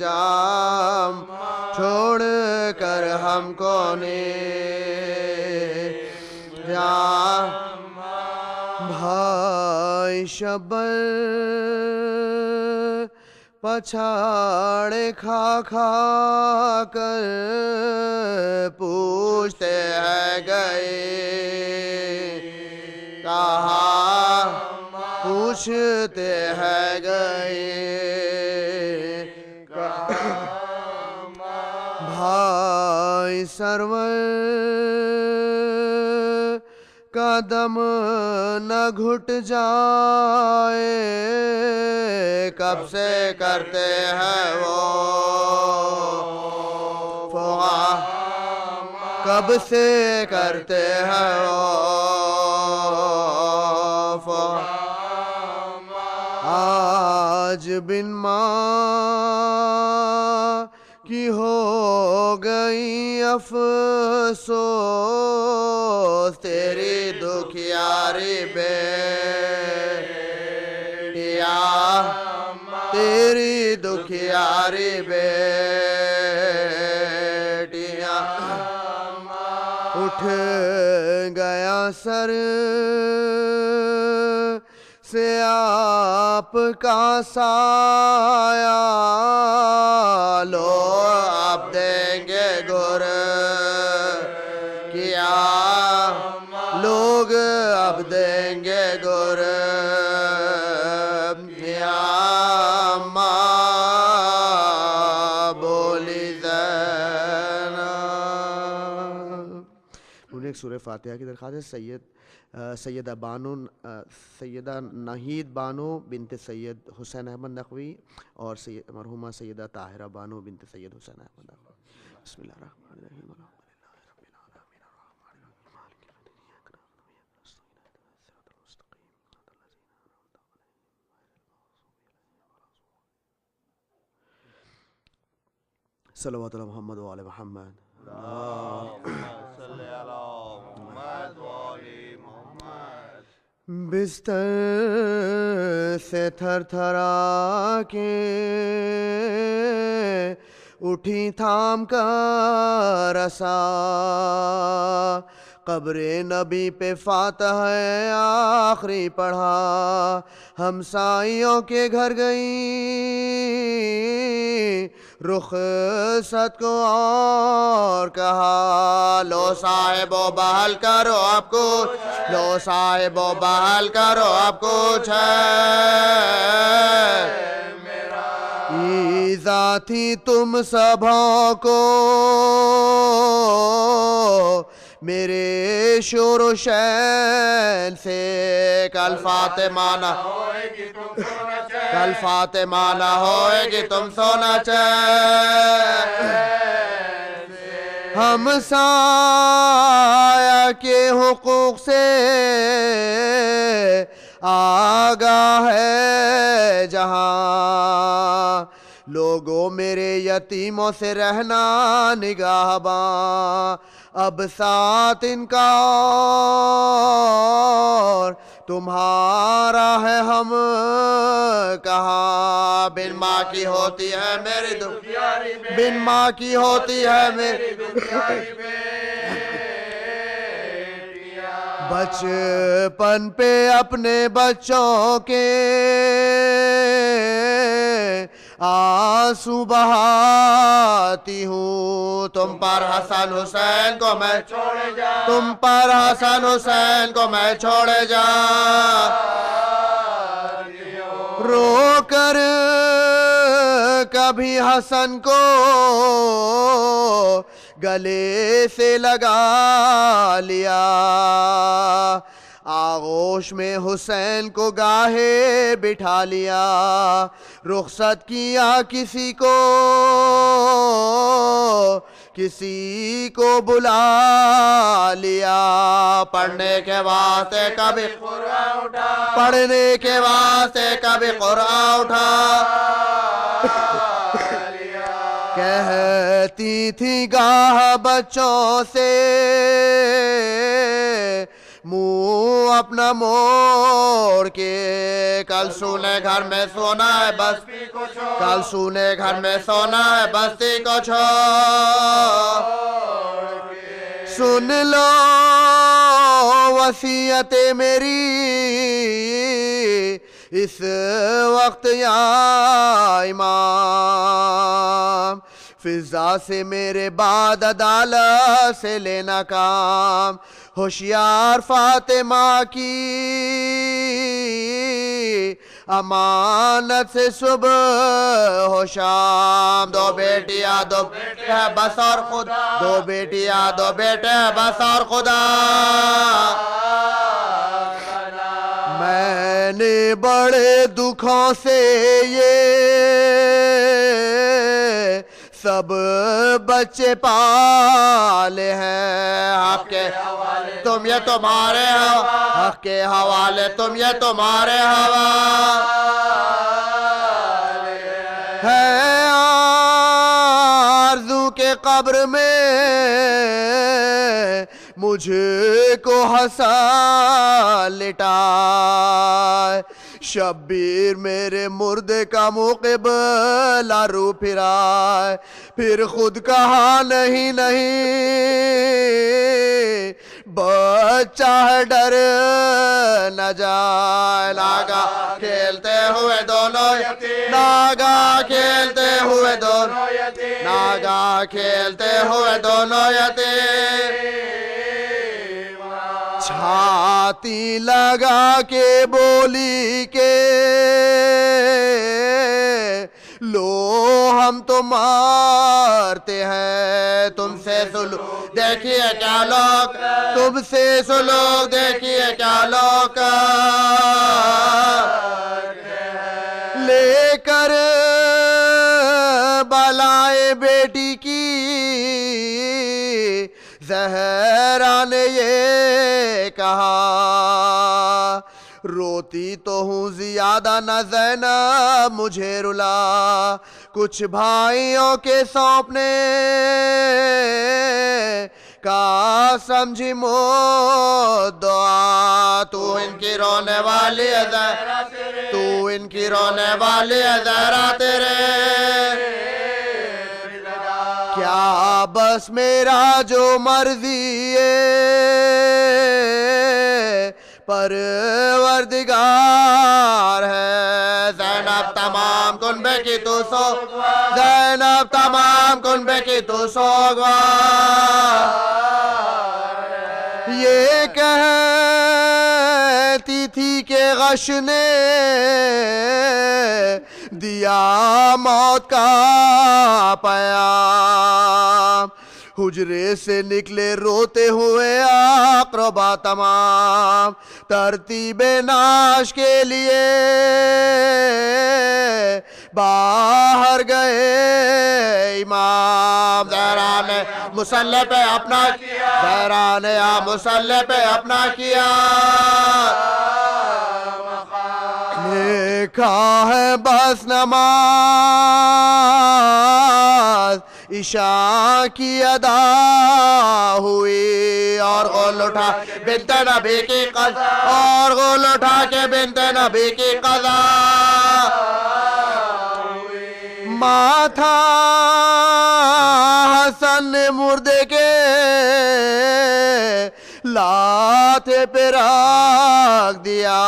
جام چھوڑ کر ہم کو نے جام بھائی شبر پچھاڑے کھا کھا کر پوچھتے ہیں گئے کہاں پوچھتے ہیں گئے بھائی سرور کا دم نہ گھٹ جائے کب سے کرتے ہیں وہ کب سے کرتے ہیں وہ آج بن ماں کی ہو گئی افسوس تیری دکھیاری بیٹیا تیری دکھیاری بیٹیا اٹھ گیا سر سے آپ کا سایہ لو آپ دیں گے گر کیا لوگ اب دیں گے گر کیا ماں بولی زینب. ایک سورہ فاتحہ کی درخواست ہے. سیدہ ناہید بانو بنت سید حسین احمد نقوی اور مرحومہ سیدہ طاہرہ بانو بنت سید حسین احمد نقوی. بسم اللہ الرحمن الرحیم. صلوات علی محمد و آل محمد. بستر سے تھر تھرا کے اٹھی تھام کر رسا قبر نبی پہ فاتح آخری پڑھا ہمسائیوں کے گھر گئی رخصت کو اور کہا لو صاحبو بحال کرو اب کچھ لو صاحبو بحال کرو اب کچھ ایزا تھی تم سبھوں کو میرے شور و شین سے کل فاطمہ نہ ہوئے گی تم سونا چین کل فاطمہ نہ ہوئے گی تم سونا چین ہم سایہ کے حقوق سے آگاہ ہے جہاں لوگوں میرے یتیموں سے رہنا نگہباں اب ساتھ ان کا اور تمہارا ہے ہم کہاں بن ماں کی ہوتی ہے میری دکھیاری بن ماں کی ہوتی ہے میری دکھیاری بچپن پہ اپنے بچوں کے آنسو بہاتی ہوں تم پر حسن حسین کو میں چھوڑے جا تم پر حسن حسین کو میں چھوڑے جا رو کر کبھی حسن کو گلے سے لگا لیا آغوش میں حسین کو گاہے بٹھا لیا رخصت کیا کسی کو بلا لیا پڑھنے کے واسطے کبھی قرآن اٹھا پڑھنے کے واسطے کبھی قرآن اٹھا کہتی تھی گاہ بچوں سے منہ اپنا موڑ کے کل سونے گھر میں سونا ہے بستی کو چھوڑ کل سونے گھر میں سونا ہے بستی کو چھوڑ سن لو وصیت میری اس وقت یا امام فضا سے میرے بعد عدالت سے لینا کام ہوشیار فاطمہ کی امانت سے صبح ہو شام دو بیٹیاں دو بیٹے بس اور خدا دو بیٹیاں دو بیٹے بس اور خدا میں نے بڑے دکھوں سے یہ سب بچے پالے ہیں آپ کے حوالے تم یہ تمہارے حق کے حوالے تم یہ تمہارے حوالے ہے آرزو کے قبر میں مجھے کو ہنسا لٹائے شبیر میرے مردے کا منہ قبلہ رو پھرائے پھر خود کہا نہیں بچہ ہے ڈر نہ جائے ناگا کھیلتے ہوئے دونوں ناگا کھیلتے ہوئے دونوں ناگا کھیلتے ہوئے دونوں یتیم چھاتی لگا کے بولی کے لو ہم تو مارتے ہیں تم سے سلوک دیکھیے کیا لوگ تم سے سلوک دیکھیے کیا لوگ لے کر بلائے بیٹی کی زہرا نے یہ کہا روتی تو ہوں زیادہ نہ زینب مجھے رلا کچھ بھائیوں کے سونپنے کا سمجھی موت دعا تو ان کی رونے والی ہے زہرا تیرے تو ان کی رونے والی ہے زہرا تیرے کیا بس میرا جو مرضی ہے پروردگار ہے زینب تمام کنبے کی تو سوگوار زینب تمام کنبے کی تو سوگوار یہ کہتی تھی کہ غش نے دیا موت کا پیام حجرے سے نکلے روتے ہوئے اقربا تمام ترتیب ناش کے لیے باہر گئے امام زہرا نے مصلی پہ اپنا کیا زہرا نے مصلی پہ اپنا کیا دیکھا ہے بس نماز عشاء کی ادا ہوئی اور غول اٹھا بنت نبی کی قضا اور غول اٹھا کے بنت نبی کی قضا ماتھا حسن مردے کے لاتھے پہ رکھ دیا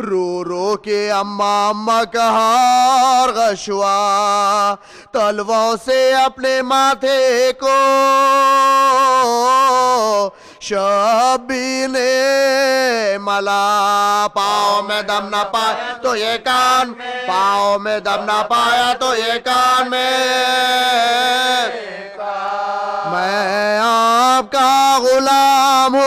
رو رو کے اماں اماں کہا اور غشوا تلووں سے اپنے ماتھے کو شبیر نے ملا پاؤں میں دم نہ پایا تو یہ کان پاؤں میں دم نہ پایا تو یہ کان میں آپ کا غلام ہوں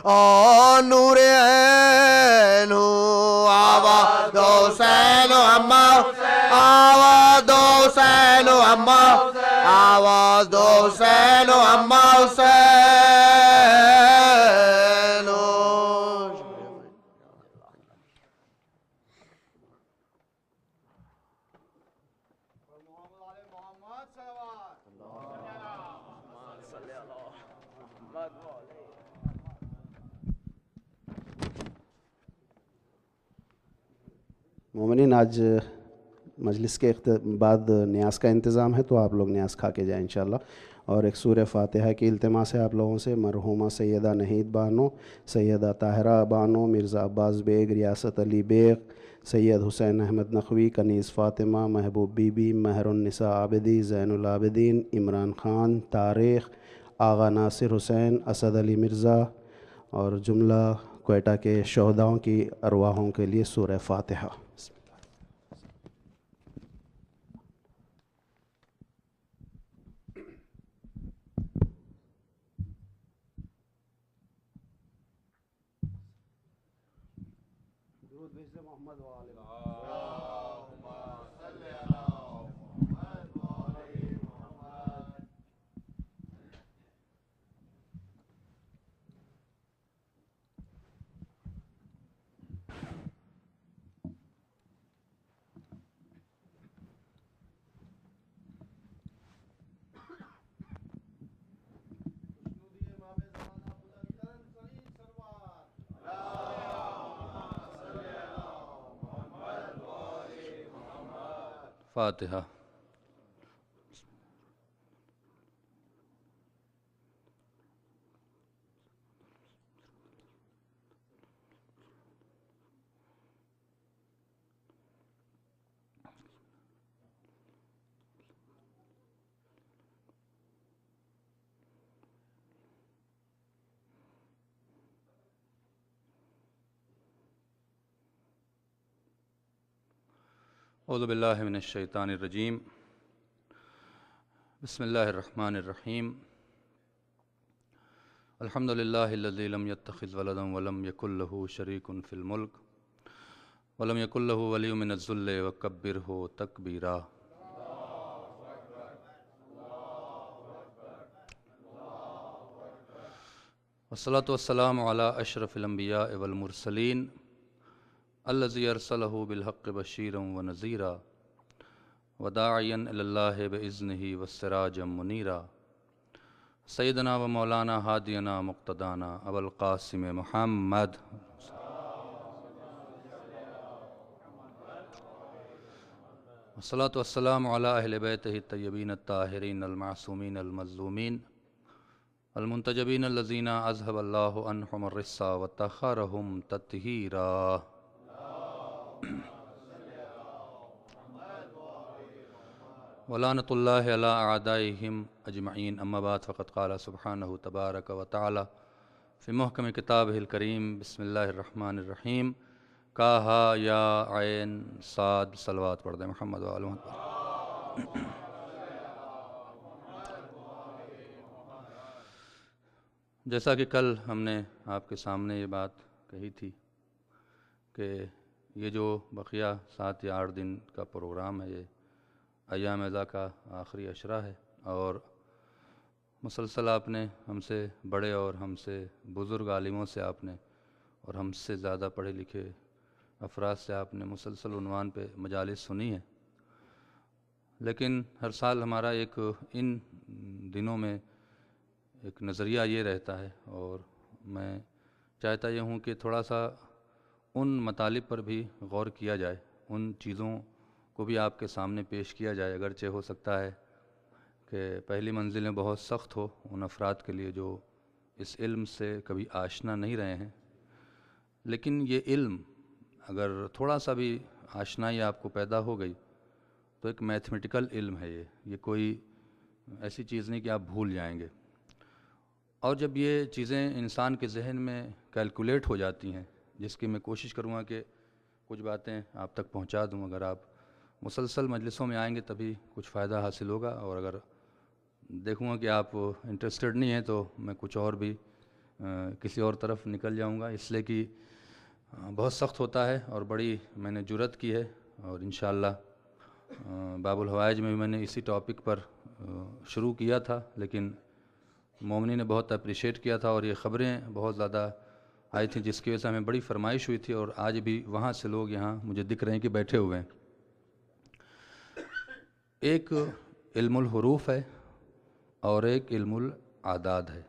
اور نور عین ہوں آواز دو حسین و اماں آواز دو حسین و اماں آواز دو حسین و اماں حسین محمد مومنین، آج مجلس کے بعد نیاز کا انتظام ہے، تو آپ لوگ نیاز کھا کے جائیں انشاءاللہ. اور ایک سورہ فاتحہ کی التماس ہے آپ لوگوں سے. مرحومہ سیدہ نہید بانو، سیدہ طاہرہ بانو، مرزا عباس بیگ، ریاست علی بیگ، سید حسین احمد نقوی، کنیز فاطمہ، محبوب بی بی، مہر النساء عابدی، زین العابدین، عمران خان، طارق، آغا ناصر حسین، اسد علی مرزا اور جملہ کوئٹہ کے شہداؤں کی ارواحوں کے لیے سورہ فاتحہ. فاتحہ. اعوذ باللہ من الشیطان الرجیم. بسم اللہ الرحمن الرحیم. الحمد للہ الذی لم يتخذ ولدا ولم یکن له شریک فی الملک ولم یکن له ولی من الذل وکبرہ تکبیرا. والصلاة والسلام علی اشرف الانبیاء والمرسلین الذی ارسلہ بالحق بشیرا ونذیرا وداعیا الی اللہ باذنہ وسراجا منیرا. سیدنا و مولانا ہادینا مقتدانا ابو القاسم محمد والصلاة والسلام علی اہل بیتہ الطیبین الطاہرین المعصومین المظلومین المنتجبین الذین اذهب اللہ عنہم الرجس وطہرہم تطہیرا. ولعنۃ اللہ علی اعدائہم اجمعین. اما بعد فقد قال سبحانہ تبارک و تعالی فی محکم کتابہ الکریم. بسم اللہ الرحمن الرحیم. کہا یا عین صاد. صلوات پڑھ دیں محمد و آل محمد. جیسا کہ کل ہم نے آپ کے سامنے یہ بات کہی تھی کہ یہ جو بقیہ 7 یا 8 دن کا پروگرام ہے، یہ ایام اذا کا آخری عشرہ ہے، اور مسلسل آپ نے ہم سے بڑے اور ہم سے بزرگ عالموں سے آپ نے اور ہم سے زیادہ پڑھے لکھے افراد سے آپ نے مسلسل عنوان پہ مجالس سنی ہے. لیکن ہر سال ہمارا ایک ان دنوں میں ایک نظریہ یہ رہتا ہے، اور میں چاہتا یہ ہوں کہ تھوڑا سا ان مطالب پر بھی غور کیا جائے، ان چیزوں کو بھی آپ کے سامنے پیش کیا جائے. اگرچہ ہو سکتا ہے کہ پہلی منزل میں بہت سخت ہو ان افراد کے لیے جو اس علم سے کبھی آشنا نہیں رہے ہیں، لیکن یہ علم اگر تھوڑا سا بھی آشنائی آپ کو پیدا ہو گئی تو ایک میتھمیٹیکل علم ہے. یہ کوئی ایسی چیز نہیں کہ آپ بھول جائیں گے. اور جب یہ چیزیں انسان کے ذہن میں کیلکولیٹ ہو جاتی ہیں، جس کی میں کوشش کروں گا کہ کچھ باتیں آپ تک پہنچا دوں، اگر آپ مسلسل مجلسوں میں آئیں گے تبھی کچھ فائدہ حاصل ہوگا، اور اگر دیکھوں گا کہ آپ انٹرسٹڈ نہیں ہیں تو میں کچھ اور بھی کسی اور طرف نکل جاؤں گا. اس لیے کہ بہت سخت ہوتا ہے، اور بڑی میں نے جرات کی ہے، اور انشاءاللہ باب الحوائج میں بھی میں نے اسی ٹاپک پر شروع کیا تھا، لیکن مومنی نے بہت اپریشیٹ کیا تھا، اور یہ خبریں بہت زیادہ آئی تھیں جس کی وجہ سے ہمیں بڑی فرمائش ہوئی تھی، اور آج بھی وہاں سے لوگ یہاں مجھے دکھ رہے ہیں کہ بیٹھے ہوئے ہیں. ایک علم الحروف ہے اور ایک علم الاعداد ہے.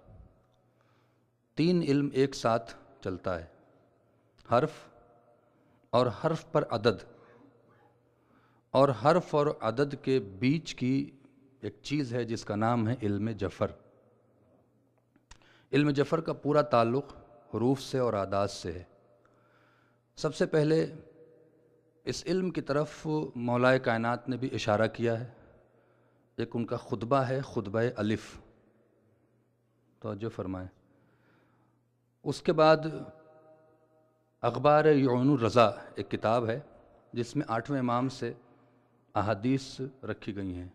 3 علم ایک ساتھ چلتا ہے، حرف اور حرف پر عدد، اور حرف اور عدد کے بیچ کی ایک چیز ہے جس کا نام ہے علم جفر۔ علم جفر کا پورا تعلق حروف سے اور اعداد سے ہے۔ سب سے پہلے اس علم کی طرف مولا کائنات نے بھی اشارہ کیا ہے، ایک ان کا خطبہ ہے، خطبہ الف، توجہ فرمائیں۔ اس کے بعد اخبار یعون الرضا ایک کتاب ہے جس میں 8ویں امام سے احادیث رکھی گئی ہیں۔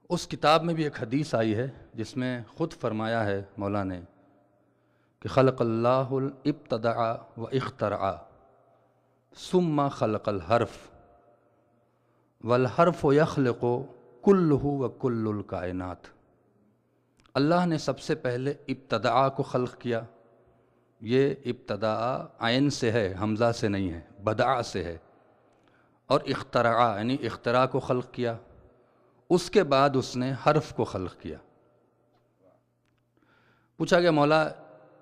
اس کتاب میں بھی ایک حدیث آئی ہے جس میں خود فرمایا ہے مولا نے کہ خلق اللہ الابتدع و اخترع ثم خلق الحرف والحرف یخلق کلہ و کل الکائنات۔ اللہ نے سب سے پہلے ابتداء کو خلق کیا، یہ ابتداء عین سے ہے، حمزہ سے نہیں ہے، بدع سے ہے، اور اخترع یعنی اختراع کو خلق کیا، اس کے بعد اس نے حرف کو خلق کیا۔ پوچھا گیا مولا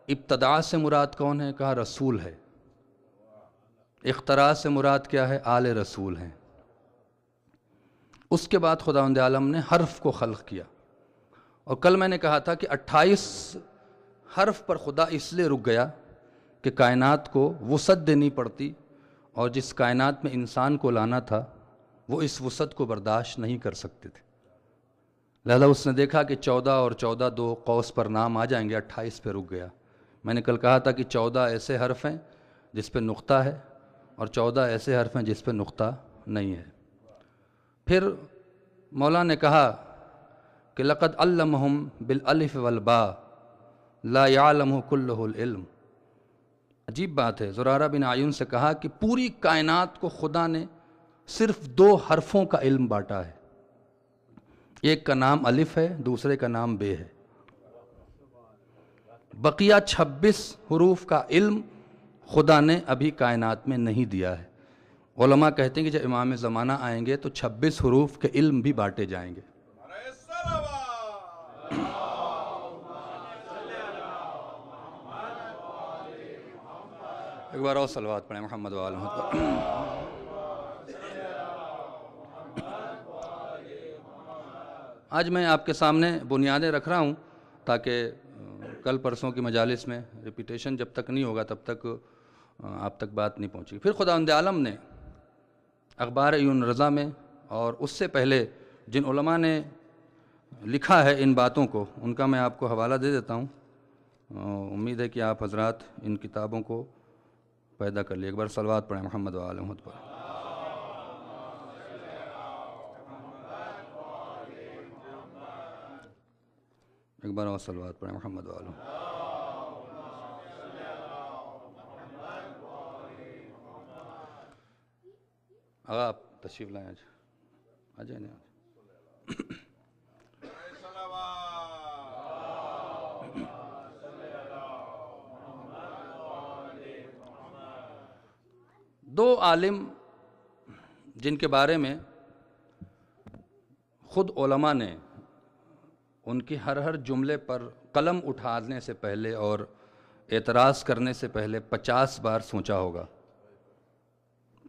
ابتداء سے مراد کون ہے؟ کہا رسول ہے۔ اختراع سے مراد کیا ہے؟ آل رسول ہیں۔ اس کے بعد خداوند عالم نے حرف کو خلق کیا، اور کل میں نے کہا تھا کہ 28 حرف پر خدا اس لیے رک گیا کہ کائنات کو وسعت دینی پڑتی، اور جس کائنات میں انسان کو لانا تھا وہ اس وسعت کو برداشت نہیں کر سکتے تھے، لہذا اس نے دیکھا کہ 14 اور 14 2 قوس پر نام آ جائیں گے، 28 پہ رک گیا۔ میں نے کل کہا تھا کہ 14 ایسے حرف ہیں جس پہ نقطہ ہے، اور 14 ایسے حرف ہیں جس پہ نقطہ نہیں ہے۔ پھر مولا نے کہا کہ لقد علمہم بالالف والباء لا يعلم كلہ العلم۔ عجیب بات ہے، زرارہ بن عیون سے کہا کہ پوری کائنات کو خدا نے صرف 2 حرفوں کا علم بانٹا ہے، ایک کا نام الف ہے، دوسرے کا نام بے ہے۔ بقیہ 26 حروف کا علم خدا نے ابھی کائنات میں نہیں دیا ہے۔ علماء کہتے ہیں کہ جب امام زمانہ آئیں گے تو 26 حروف کے علم بھی بانٹے جائیں گے۔ ایک بار اور صلوات پڑھیں محمد وآل محمد۔ آج میں آپ کے سامنے بنیادیں رکھ رہا ہوں تاکہ کل پرسوں کی مجالس میں ریپیٹیشن جب تک نہیں ہوگا تب تک آپ تک بات نہیں پہنچی۔ پھر خداوند عالم نے اخبار یعون رضا میں اور اس سے پہلے جن علماء نے لکھا ہے ان باتوں کو، ان کا میں آپ کو حوالہ دے دیتا ہوں۔ امید ہے کہ آپ حضرات ان کتابوں کو پیدا کر لیے۔ ایک بار صلوات پڑھیں محمد وآل محمد پر۔ ایک بار اور صلوات پڑھیں محمد وآل محمد۔ آقا آپ تشریف لائیں آج، آ جائیں آج۔ دو عالم جن کے بارے میں خود علماء نے ان کی ہر جملے پر قلم اٹھانے سے پہلے اور اعتراض کرنے سے پہلے 50 بار سوچا ہوگا۔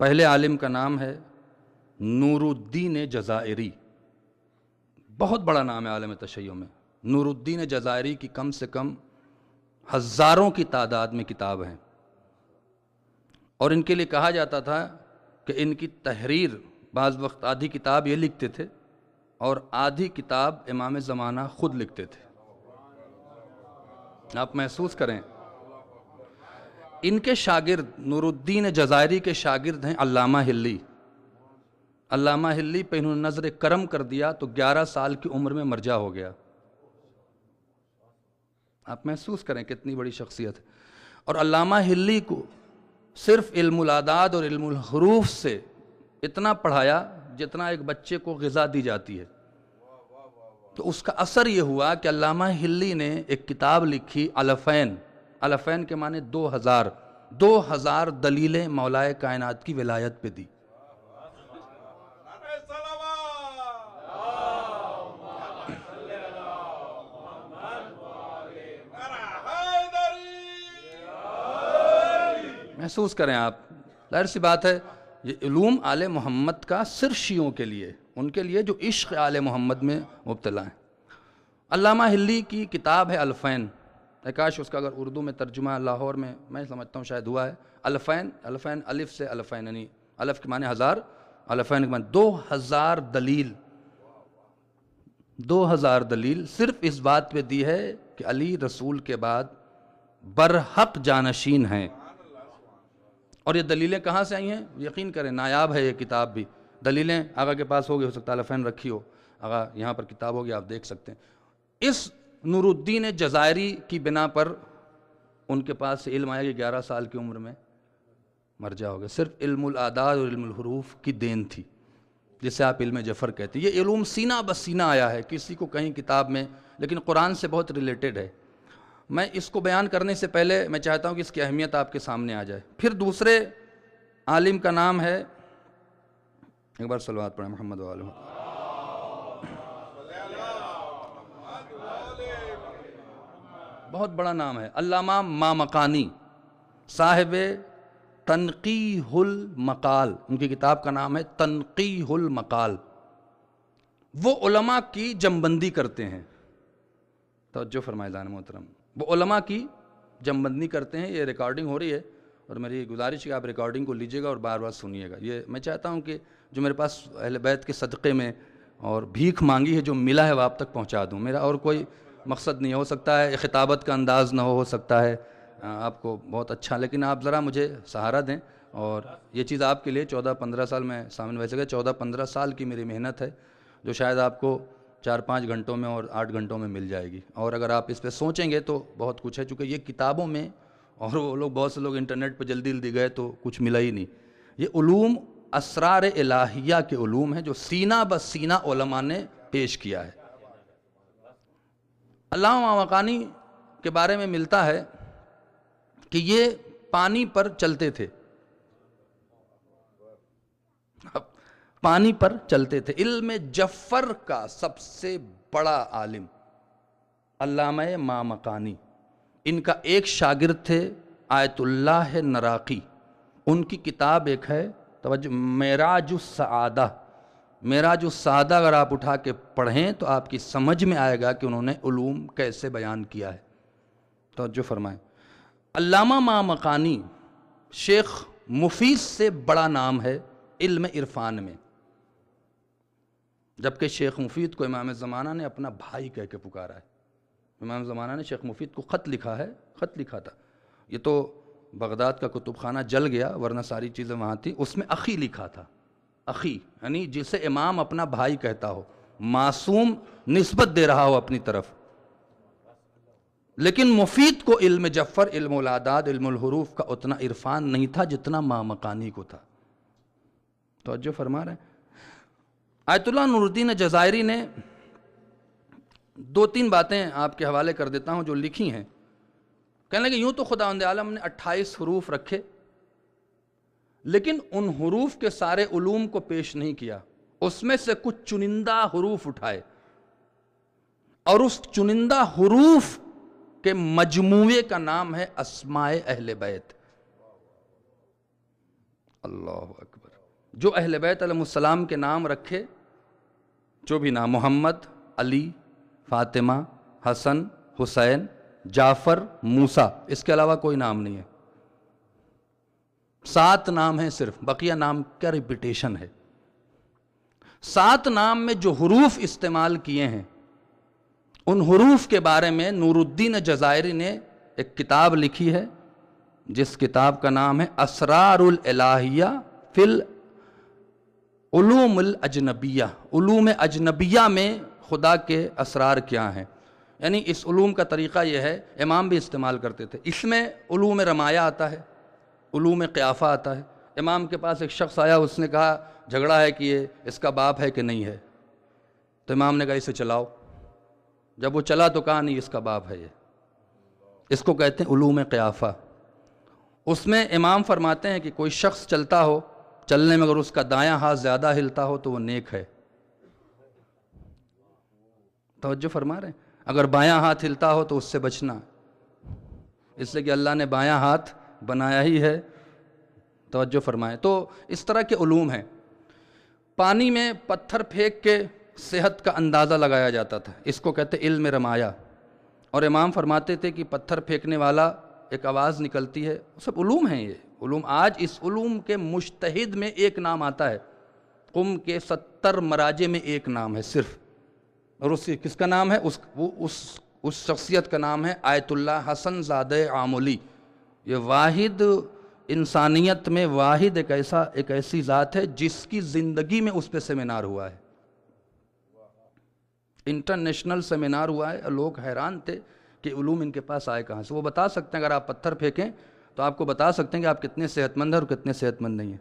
پہلے عالم کا نام ہے نور الدین جزائری، بہت بڑا نام ہے عالم تشیع میں۔ نور الدین جزائری کی کم سے کم ہزاروں کی تعداد میں کتاب ہیں، اور ان کے لیے کہا جاتا تھا کہ ان کی تحریر بعض وقت آدھی کتاب یہ لکھتے تھے اور آدھی کتاب امام زمانہ خود لکھتے تھے۔ آپ محسوس کریں، ان کے شاگرد نور الدین جزائری کے شاگرد ہیں علامہ ہلی۔ علامہ ہلی پہ انہوں نے نظر کرم کر دیا تو 11 سال کی عمر میں مرجع ہو گیا۔ آپ محسوس کریں کتنی بڑی شخصیت ہے۔ اور علامہ ہلی کو صرف علم الاعداد اور علم الحروف سے اتنا پڑھایا جتنا ایک بچے کو غذا دی جاتی ہے۔ تو اس کا اثر یہ ہوا کہ علامہ ہلی نے ایک کتاب لکھی الفین، الفین کے معنی 2000 دلیلیں مولائے کائنات کی ولایت پہ دی۔ محسوس کریں آپ، ظاہر سی بات ہے یہ علوم آل محمد کا صرف شیعوں کے لیے، ان کے لیے جو عشق آل محمد میں مبتلا ہیں۔ علامہ ہلی کی کتاب ہے الفین، کاش اس کا اگر اردو میں ترجمہ لاہور میں سمجھتا ہوں شاید ہوا ہے، الفین، الفین الف سے الفین، یعنی الف کے معنی ہزار، الفین کے معنی 2000 دلیل، 2000 دلیل صرف اس بات پہ دی ہے کہ علی رسول کے بعد برحق جانشین ہیں۔ اور یہ دلیلیں کہاں سے آئی ہیں؟ یقین کریں نایاب ہے یہ کتاب بھی، دلیلیں آقا کے پاس ہوگی، ہو سکتا ہے الفین رکھی ہو، آقا یہاں پر کتاب ہوگی آپ دیکھ سکتے ہیں۔ اس نور الدین جزائری کی بنا پر ان کے پاس سے علم آیا کہ 11 سال کی عمر میں مرجع ہو گیا، صرف علم الاعداد اور علم الحروف کی دین تھی، جسے آپ علم جفر کہتے ہیں۔ یہ علوم سینہ بسینہ آیا ہے، کسی کو کہیں کتاب میں، لیکن قرآن سے بہت ریلیٹڈ ہے۔ میں اس کو بیان کرنے سے پہلے میں چاہتا ہوں کہ اس کی اہمیت آپ کے سامنے آ جائے۔ پھر دوسرے عالم کا نام ہے، ایک بار صلوات پڑھیں محمد و آلہ محمد۔ بہت بڑا نام ہے، علامہ مامقانی، صاحب تنقیح المقال، ان کی کتاب کا نام ہے تنقیح المقال۔ وہ علماء کی جمع بندی کرتے ہیں، توجہ فرمائے جان محترم، وہ علماء کی جمع بندی کرتے ہیں۔ یہ ریکارڈنگ ہو رہی ہے اور میری گزارش ہے کہ آپ ریکارڈنگ کو لیجئے گا اور بار بار سنیے گا۔ یہ میں چاہتا ہوں کہ جو میرے پاس اہل بیت کے صدقے میں اور بھیک مانگی ہے، جو ملا ہے وہ آپ تک پہنچا دوں، میرا اور کوئی مقصد نہیں۔ ہو سکتا ہے خطابت کا انداز نہ ہو سکتا ہے آپ کو بہت اچھا، لیکن آپ ذرا مجھے سہارا دیں، اور یہ چیز آپ کے لیے 14-15 سال میں سامنے، ویسے کہ 14-15 سال کی میری محنت ہے، جو شاید آپ کو 4-5 گھنٹوں میں اور 8 گھنٹوں میں مل جائے گی۔ اور اگر آپ اس پہ سوچیں گے تو بہت کچھ ہے، چونکہ یہ کتابوں میں، اور وہ لوگ بہت سے لوگ انٹرنیٹ پہ جلدی جلدی گئے تو کچھ ملا ہی نہیں۔ یہ علوم اسرار الہیہ کے علوم ہیں جو سینہ بسینہ علماء نے پیش کیا ہے۔ علامہ مامقانی کے بارے میں ملتا ہے کہ یہ پانی پر چلتے تھے، پانی پر چلتے تھے۔ علم جفر کا سب سے بڑا عالم علامہ مامقانی، ان کا ایک شاگرد تھے آیت اللہ نراقی، ان کی کتاب ایک ہے توجہ معراج السعادہ۔ معراج السعادہ اگر آپ اٹھا کے پڑھیں تو آپ کی سمجھ میں آئے گا کہ انہوں نے علوم کیسے بیان کیا ہے، توجہ فرمائیں۔ علامہ مامقانی شیخ مفید سے بڑا نام ہے علم عرفان میں، جبکہ شیخ مفید کو امام زمانہ نے اپنا بھائی کہہ کے پکارا ہے۔ امام زمانہ نے شیخ مفید کو خط لکھا ہے، خط لکھا تھا، یہ تو بغداد کا کتب خانہ جل گیا ورنہ ساری چیزیں وہاں تھی، اس میں اخی لکھا تھا، اخی یعنی جسے امام اپنا بھائی کہتا ہو، معصوم نسبت دے رہا ہو اپنی طرف۔ لیکن مفید کو علم جفر، علم الاعداد، علم الحروف کا اتنا عرفان نہیں تھا جتنا مامقانی کو تھا، توجہ فرما رہے ہیں۔ آیت اللہ نور الدین جزائری نے 2-3 باتیں آپ کے حوالے کر دیتا ہوں جو لکھی ہیں۔ کہنے لگے یوں تو خداوند عالم نے 28 حروف رکھے، لیکن ان حروف کے سارے علوم کو پیش نہیں کیا، اس میں سے کچھ چنندہ حروف اٹھائے، اور اس چنندہ حروف کے مجموعے کا نام ہے اسماء اہل بیت۔ اللہ اکبر، جو اہل بیت علیہ السلام کے نام رکھے، جو بھی نام، محمد، علی، فاطمہ، حسن، حسین، جعفر، موسیٰ، اس کے علاوہ کوئی نام نہیں ہے، 7 نام ہیں صرف، بقیہ نام کا ریپیٹیشن ہے۔ 7 نام میں جو حروف استعمال کیے ہیں، ان حروف کے بارے میں نور الدین جزائری نے ایک کتاب لکھی ہے، جس کتاب کا نام ہے اسرار الالہیہ فی العلوم الاجنبیہ، علوم اجنبیہ میں خدا کے اسرار کیا ہیں۔ یعنی اس علوم کا طریقہ یہ ہے، امام بھی استعمال کرتے تھے، اس میں علوم رمایہ آتا ہے، علوم قیافہ آتا ہے۔ امام کے پاس ایک شخص آیا، اس نے کہا جھگڑا ہے کہ یہ اس کا باپ ہے کہ نہیں ہے، تو امام نے کہا اسے چلاؤ۔ جب وہ چلا تو کہا نہیں، اس کا باپ ہے، یہ اس کو کہتے ہیں علوم قیافہ۔ اس میں امام فرماتے ہیں کہ کوئی شخص چلتا ہو، چلنے میں اگر اس کا دایاں ہاتھ زیادہ ہلتا ہو تو وہ نیک ہے، توجہ فرما رہے ہیں۔ اگر بایاں ہاتھ ہلتا ہو تو اس سے بچنا، اس لیے کہ اللہ نے بایاں ہاتھ بنایا ہی ہے توجہ فرمائیں. تو اس طرح کے علوم ہیں. پانی میں پتھر پھینک کے صحت کا اندازہ لگایا جاتا تھا، اس کو کہتے علم رمایا. اور امام فرماتے تھے کہ پتھر پھینکنے والا ایک آواز نکلتی ہے. سب علوم ہیں یہ علوم. آج اس علوم کے مجتہد میں ایک نام آتا ہے، قم کے 70 مراجع میں ایک نام ہے صرف. اور اس کس کا نام ہے؟ اس شخصیت کا نام ہے آیت اللہ حسن زادہ آملی. یہ واحد انسانیت میں واحد ایک ایسی ذات ہے جس کی زندگی میں اس پہ سیمینار ہوا ہے، انٹرنیشنل سیمینار ہوا ہے. اور لوگ حیران تھے کہ علوم ان کے پاس آئے کہاں سے. وہ بتا سکتے ہیں، اگر آپ پتھر پھینکیں تو آپ کو بتا سکتے ہیں کہ آپ کتنے صحت مند ہیں اور کتنے صحت مند نہیں ہیں.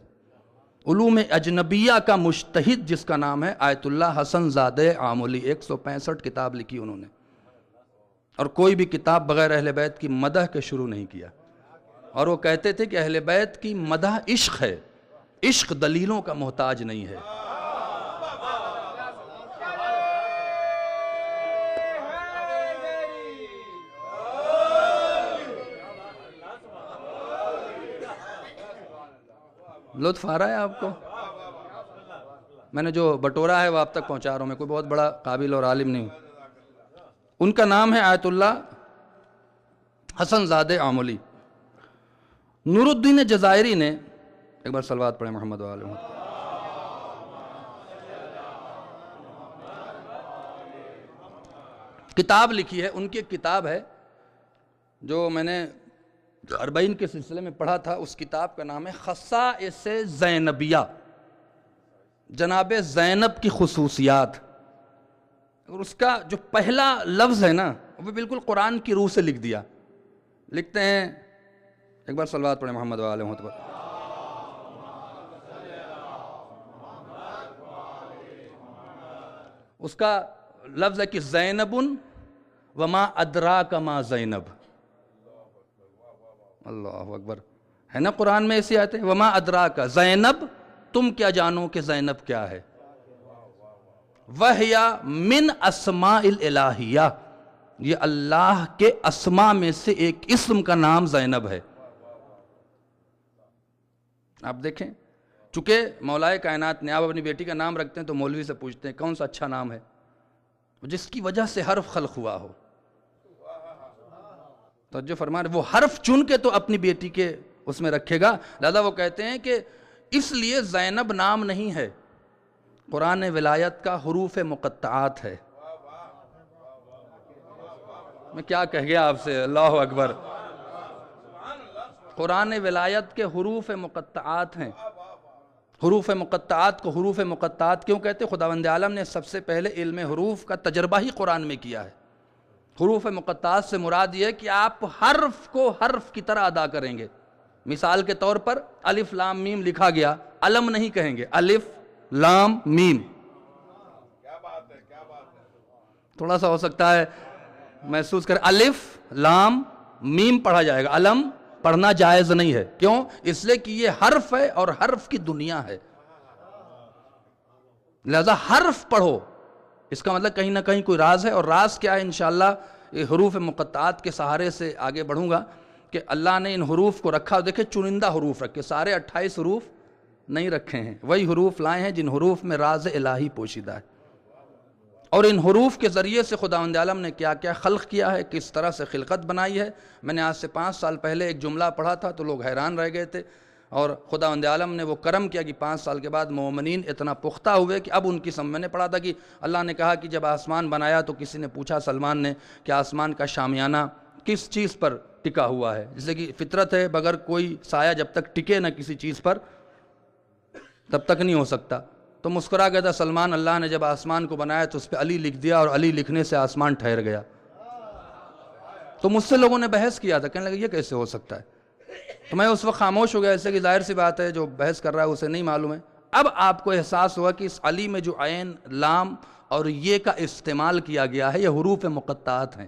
علوم اجنبیہ کا مجتہد جس کا نام ہے آیت اللہ حسن زادہ آملی، 165 کتاب لکھی انہوں نے، اور کوئی بھی کتاب بغیر اہل بیت کی مدح کے شروع نہیں کیا. اور وہ کہتے تھے کہ اہل بیت کی مدح عشق ہے، عشق دلیلوں کا محتاج نہیں ہے. لطف آ رہا ہے آپ کو؟ میں نے جو بٹورا ہے وہ آپ تک پہنچا رہا ہوں. میں کوئی بہت بڑا قابل اور عالم نہیں ہوں. ان کا نام ہے آیت اللہ حسن زادہ آملی. نور الدین جزائری نے، ایک بار صلوات پڑھیں محمد و آل محمد، کتاب لکھی ہے. ان کی ایک کتاب ہے جو میں نے 40 کے سلسلے میں پڑھا تھا. اس کتاب کا نام ہے خصائص زینبیہ، جناب زینب کی خصوصیات. اور اس کا جو پہلا لفظ ہے نا وہ بالکل قرآن کی روح سے لکھ دیا. لکھتے ہیں، ایک بار صلوات پڑھیں محمد و آل محمد. اس کا لفظ ہے کہ زینب وما ادراک ما زینب. اللہ اکبر. ہے نا قرآن میں ایسی آیت ہے، وما ادراک زینب، تم کیا جانو کہ زینب کیا ہے. وہیا من اسماء الالہیہ، یہ اللہ کے اسماء میں سے ایک اسم کا نام زینب ہے. آپ دیکھیں، چونکہ مولائے کائنات نے، آپ اپنی بیٹی کا نام رکھتے ہیں تو مولوی سے پوچھتے ہیں کون سا اچھا نام ہے جس کی وجہ سے حرف خلق ہوا ہو. تو جو فرمان وہ حرف چن کے تو اپنی بیٹی کے اس میں رکھے گا. لہذا وہ کہتے ہیں کہ اس لیے زینب نام نہیں ہے، قرآن ولایت کا حروف مقطعات ہے. میں کیا کہہ گیا آپ سے، اللہ اکبر. قرآن ولایت کے حروف مقطعات ہیں. حروف مقطعات کو حروف مقطعات کیوں کہتے؟ خداوند عالم نے سب سے پہلے علم حروف کا تجربہ ہی قرآن میں کیا ہے. حروف مقطعات سے مراد یہ ہے کہ آپ حرف کو حرف کی طرح ادا کریں گے. مثال کے طور پر الف لام میم لکھا گیا، علم نہیں کہیں گے، الف لام میم. تھوڑا سا ہو سکتا ہے محسوس کریں، الف لام میم پڑھا جائے گا، علم پڑھنا جائز نہیں ہے. کیوں؟ اس لیے کہ یہ حرف ہے اور حرف کی دنیا ہے. لہذا حرف پڑھو، اس کا مطلب کہیں نہ کہیں کوئی راز ہے. اور راز کیا ہے؟ انشاءاللہ یہ حروف مقطعات کے سہارے سے آگے بڑھوں گا کہ اللہ نے ان حروف کو رکھا. دیکھیں چنندہ حروف رکھے، سارے 28 حروف نہیں رکھے ہیں. وہی حروف لائے ہیں جن حروف میں راز الہی پوشیدہ ہے. اور ان حروف کے ذریعے سے خداوند عالم نے کیا کیا خلق کیا ہے، کس طرح سے خلقت بنائی ہے. میں نے آج سے 5 سال پہلے ایک جملہ پڑھا تھا تو لوگ حیران رہ گئے تھے. اور خداوند عالم نے وہ کرم کیا کہ 5 سال کے بعد مومنین اتنا پختہ ہوئے کہ اب ان کی میں نے پڑھا تھا کہ اللہ نے کہا کہ جب آسمان بنایا تو کسی نے پوچھا سلمان نے کہ آسمان کا شامیانہ کس چیز پر ٹکا ہوا ہے. جیسے کہ فطرت ہے، بغیر کوئی سایہ جب تک ٹکے نہ کسی چیز پر تب تک نہیں ہو سکتا. تو مسکرا گیا تھا سلمان، اللہ نے جب آسمان کو بنایا تو اس پہ علی لکھ دیا اور علی لکھنے سے آسمان ٹھہر گیا. تو مجھ سے لوگوں نے بحث کیا تھا، کہنے لگے یہ کیسے ہو سکتا ہے. تو میں اس وقت خاموش ہو گیا، ایسے کہ ظاہر سی بات ہے جو بحث کر رہا ہے اسے نہیں معلوم ہے. اب آپ کو احساس ہوا کہ اس علی میں جو عین لام اور یہ کا استعمال کیا گیا ہے یہ حروف مقطعات ہیں.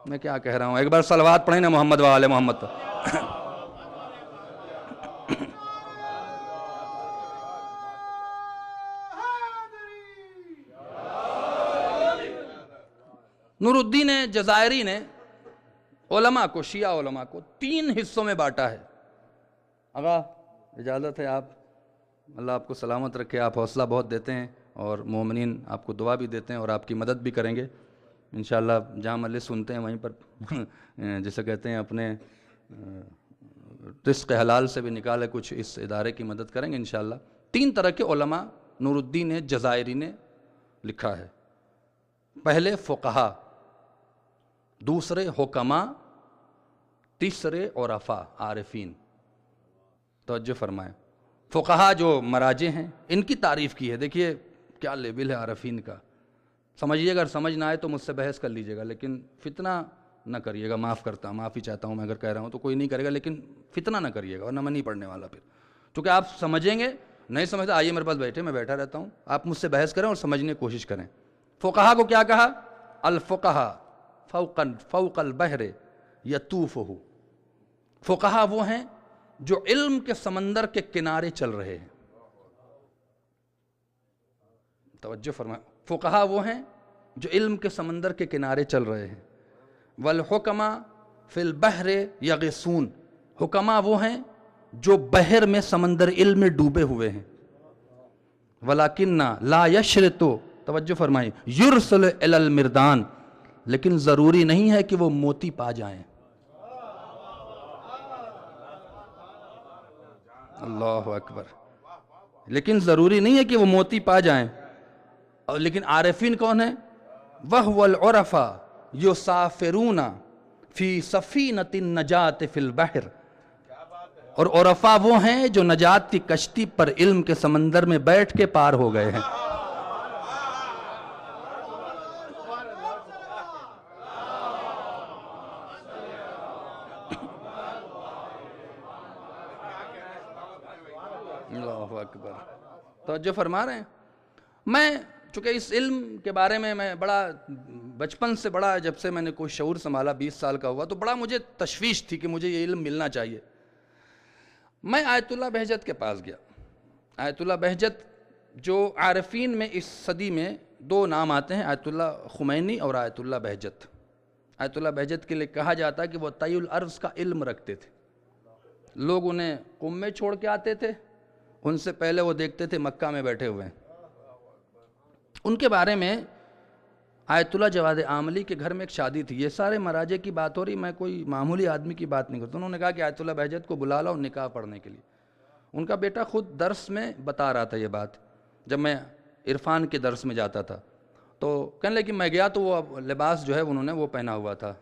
میں کیا کہہ رہا ہوں، ایک بار صلوات پڑھیں نا محمد و آل محمد پر. نور الدین جزائری نے علماء کو، شیعہ علماء کو 3 حصوں میں بانٹا ہے. آقا اجازت ہے، آپ اللہ آپ کو سلامت رکھے، آپ حوصلہ بہت دیتے ہیں اور مومنین آپ کو دعا بھی دیتے ہیں اور آپ کی مدد بھی کریں گے انشاءاللہ۔ جہاں مجلس سنتے ہیں وہیں پر جسے کہتے ہیں اپنے رزق حلال سے بھی نکالے کچھ اس ادارے کی مدد کریں گے انشاءاللہ۔ 3 طرح کے علماء نور الدین جزائری نے لکھا ہے، پہلے فقہا، دوسرے حکماء، تیسرے عرفاء عارفین۔ توجہ فرمائیں، فقہا جو مراجع ہیں ان کی تعریف کی ہے، دیکھیے کیا لیول ہے عارفین کا، سمجھیے، اگر سمجھ نہ آئے تو مجھ سے بحث کر لیجیے گا، لیکن فتنہ نہ کریے گا، معافی چاہتا ہوں میں اگر کہہ رہا ہوں تو کوئی نہیں کرے گا، لیکن فتنہ نہ کریے گا ورنہ میں نہیں پڑھنے والا پھر، کیونکہ آپ سمجھیں گے، نہیں سمجھتے آئیے میرے پاس بیٹھے، میں بیٹھا رہتا ہوں، آپ مجھ سے بحث کریں اور سمجھنے کی کوشش کریں۔ فقہا کو کیا کہا؟ الفقہا فوق البحر یطوفہ، فقہا وہ ہیں جو علم کے سمندر کے کنارے چل رہے ہیں، توجہ فرمائیں، فقہا وہ ہیں جو علم کے سمندر کے کنارے چل رہے ہیں۔ والحکماء فی البحر یغصون، حکماء وہ ہیں جو بحر میں سمندر علم میں ڈوبے ہوئے ہیں۔ ولیکن لا یشرط، توجہ فرمائیں، یرسل الی المردان، لیکن ضروری نہیں ہے کہ وہ موتی پا جائیں۔ اللہ اکبر، لیکن ضروری نہیں ہے کہ وہ موتی پا جائیں، لیکن عارفین کون ہیں؟ وَهُوَ الْعُرَفَاءُ يُسَافِرُونَ فِي سَفِينَةِ النَّجَاةِ فِي الْبَحْرِ، اور عرفاء وہ ہیں جو نجات کی کشتی پر علم کے سمندر میں بیٹھ کے پار ہو گئے ہیں۔ اللہ اکبر، توجہ فرما رہے ہیں۔ میں چونکہ اس علم کے بارے میں بڑا بچپن سے، بڑا جب سے میں نے کوئی شعور سنبھالا 20 سال کا ہوا، تو بڑا مجھے تشویش تھی کہ مجھے یہ علم ملنا چاہیے۔ میں آیت اللہ بہجت کے پاس گیا۔ آیت اللہ بہجت جو عارفین میں اس صدی میں 2 نام آتے ہیں، آیت اللہ خمینی اور آیت اللہ بہجت۔ آیت اللہ بہجت کے لیے کہا جاتا ہے کہ وہ طی الارض کا علم رکھتے تھے، لوگ انہیں قم میں چھوڑ کے آتے تھے، ان سے پہلے وہ دیکھتے تھے مکہ میں بیٹھے ہوئے ہیں۔ ان کے بارے میں آیت اللہ جواد عاملی کے گھر میں ایک شادی تھی، یہ سارے مراجع کی بات ہو رہی، میں کوئی معمولی آدمی کی بات نہیں کرتا۔ انہوں نے کہا کہ آیت اللہ بہجت کو بلا لاؤ نکاح پڑھنے کے لیے۔ ان کا بیٹا خود درس میں بتا رہا تھا یہ بات، جب میں عرفان کے درس میں جاتا تھا تو کہنے لگے کہ میں گیا تو وہ لباس جو ہے انہوں نے وہ پہنا ہوا تھا،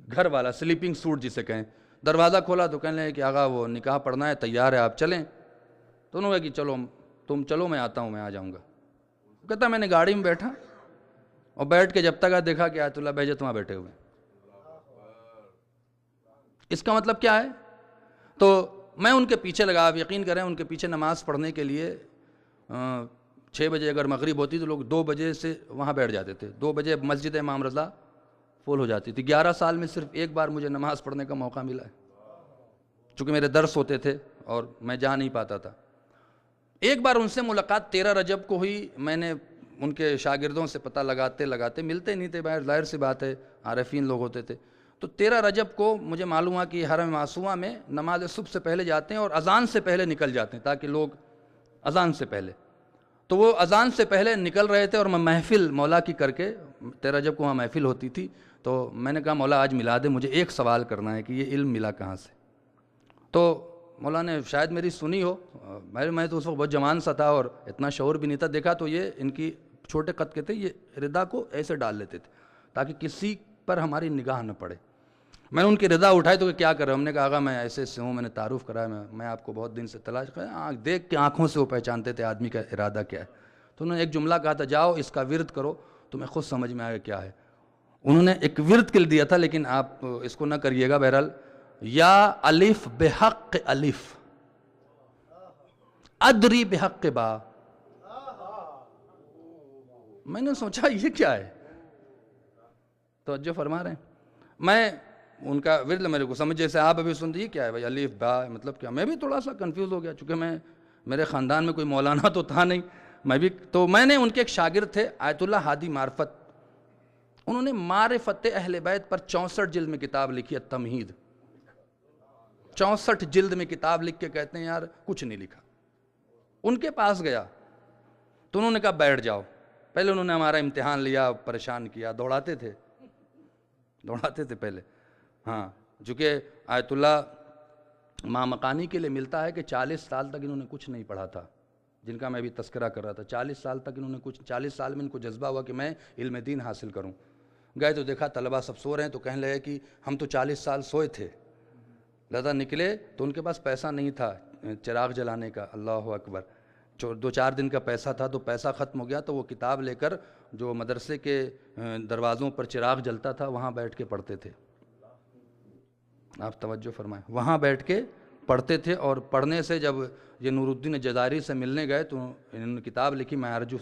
گھر والا سلیپنگ سوٹ جسے کہیں۔ دروازہ کھولا تو کہنے لگے کہ آقا وہ نکاح پڑھنا ہے، تیار ہے آپ چلیں؟ تو انہوں نے کہا کہ چلو تم چلو، میں آتا ہوں، میں آ جاؤں گا۔ کہتا میں نے گاڑی میں بیٹھا اور بیٹھ کے جب تک دیکھا کہ آیت اللہ بہجت وہاں بیٹھے ہوئے۔ اس کا مطلب کیا ہے؟ تو میں ان کے پیچھے لگا، آپ یقین کریں ان کے پیچھے نماز پڑھنے کے لیے 6 بجے اگر مغرب ہوتی تو لوگ 2 بجے سے وہاں بیٹھ جاتے تھے، 2 بجے مسجد امام رضا فل ہو جاتی تھی۔ 11 سال میں صرف ایک بار مجھے نماز پڑھنے کا موقع ملا ہے، چونکہ میرے درس ہوتے تھے اور میں جا نہیں پاتا تھا۔ ایک بار ان سے ملاقات 13 رجب کو ہوئی، میں نے ان کے شاگردوں سے پتہ لگاتے ملتے نہیں تھے، باہر ظاہر سی بات ہے عارفین لوگ ہوتے تھے، تو 13 رجب کو مجھے معلوم ہوا کہ حرم معصومہ میں نماز صبح سے پہلے جاتے ہیں اور اذان سے پہلے نکل جاتے ہیں تاکہ لوگ اذان سے پہلے، تو وہ اذان سے پہلے نکل رہے تھے اور میں محفل مولا کی کر کے 13 رجب کو وہاں محفل ہوتی تھی، تو میں نے کہا مولا آج ملا دے، مجھے ایک سوال کرنا ہے کہ یہ علم ملا کہاں سے؟ تو مولا نے شاید میری سنی ہو، میں تو اس وقت بہت جوان سا تھا اور اتنا شعور بھی نہیں تھا، دیکھا تو یہ ان کی چھوٹے قد کے تھے، یہ ردا کو ایسے ڈال لیتے تھے تاکہ کسی پر ہماری نگاہ نہ پڑے۔ میں نے ان کی ردا اٹھائی تو کہ کیا کر رہا ہوں؟ ہم نے کہا آقا میں ایسے سے ہوں، میں نے تعارف کرایا، میں آپ کو بہت دن سے تلاش کر دیکھ کے آنکھوں سے وہ پہچانتے تھے آدمی کا ارادہ کیا ہے۔ تو انہوں نے ایک جملہ کہا تھا، جاؤ اس کا ورد کرو تمہیں خود سمجھ میں آئے گا کیا ہے۔ انہوں نے ایک ورد کل دیا تھا، لیکن آپ اس کو نہ کریے گا، بہرحال یا الف بحق الف ادری بحق با۔ میں نے سوچا یہ کیا ہے، توجہ فرما رہے ہیں۔ میں ان کا ورد میرے کو سمجھ، جیسے آپ ابھی سنتے یہ کیا ہے بھائی الف با مطلب کیا؟ میں بھی تھوڑا سا کنفیوز ہو گیا، چونکہ میرے خاندان میں کوئی مولانا تو تھا نہیں، میں نے ان کے ایک شاگرد تھے آیت اللہ ہادی معرفت، انہوں نے معرفت اہل بیت پر 64 جلد میں کتاب لکھی ہے تمہید۔ 64 جلد میں کتاب لکھ کے کہتے ہیں یار کچھ نہیں لکھا. ان کے پاس گیا تو انہوں نے کہا بیٹھ جاؤ. پہلے انہوں نے ہمارا امتحان لیا, پریشان کیا, دوڑاتے تھے پہلے. ہاں, چونکہ آیت اللہ مامقانی کے لیے ملتا ہے کہ 40 سال تک انہوں نے کچھ نہیں پڑھا تھا, جن کا میں بھی تذکرہ کر رہا تھا. 40 سال تک انہوں نے 40 سال میں ان کو جذبہ ہوا کہ میں علم دین حاصل کروں. گئے تو دیکھا طلبہ سب سو رہے ہیں, تو کہنے لگے کہ ہم تو 40 سال سوئے تھے. لہذا نکلے تو ان کے پاس پیسہ نہیں تھا چراغ جلانے کا. اللہ اکبر. 2-4 دن کا پیسہ تھا, تو پیسہ ختم ہو گیا تو وہ کتاب لے کر جو مدرسے کے دروازوں پر چراغ جلتا تھا وہاں بیٹھ کے پڑھتے تھے. آپ توجہ فرمائیں, وہاں بیٹھ کے پڑھتے تھے. اور پڑھنے سے جب یہ نور الدین جزائری سے ملنے گئے تو انہوں نے کتاب لکھی معارج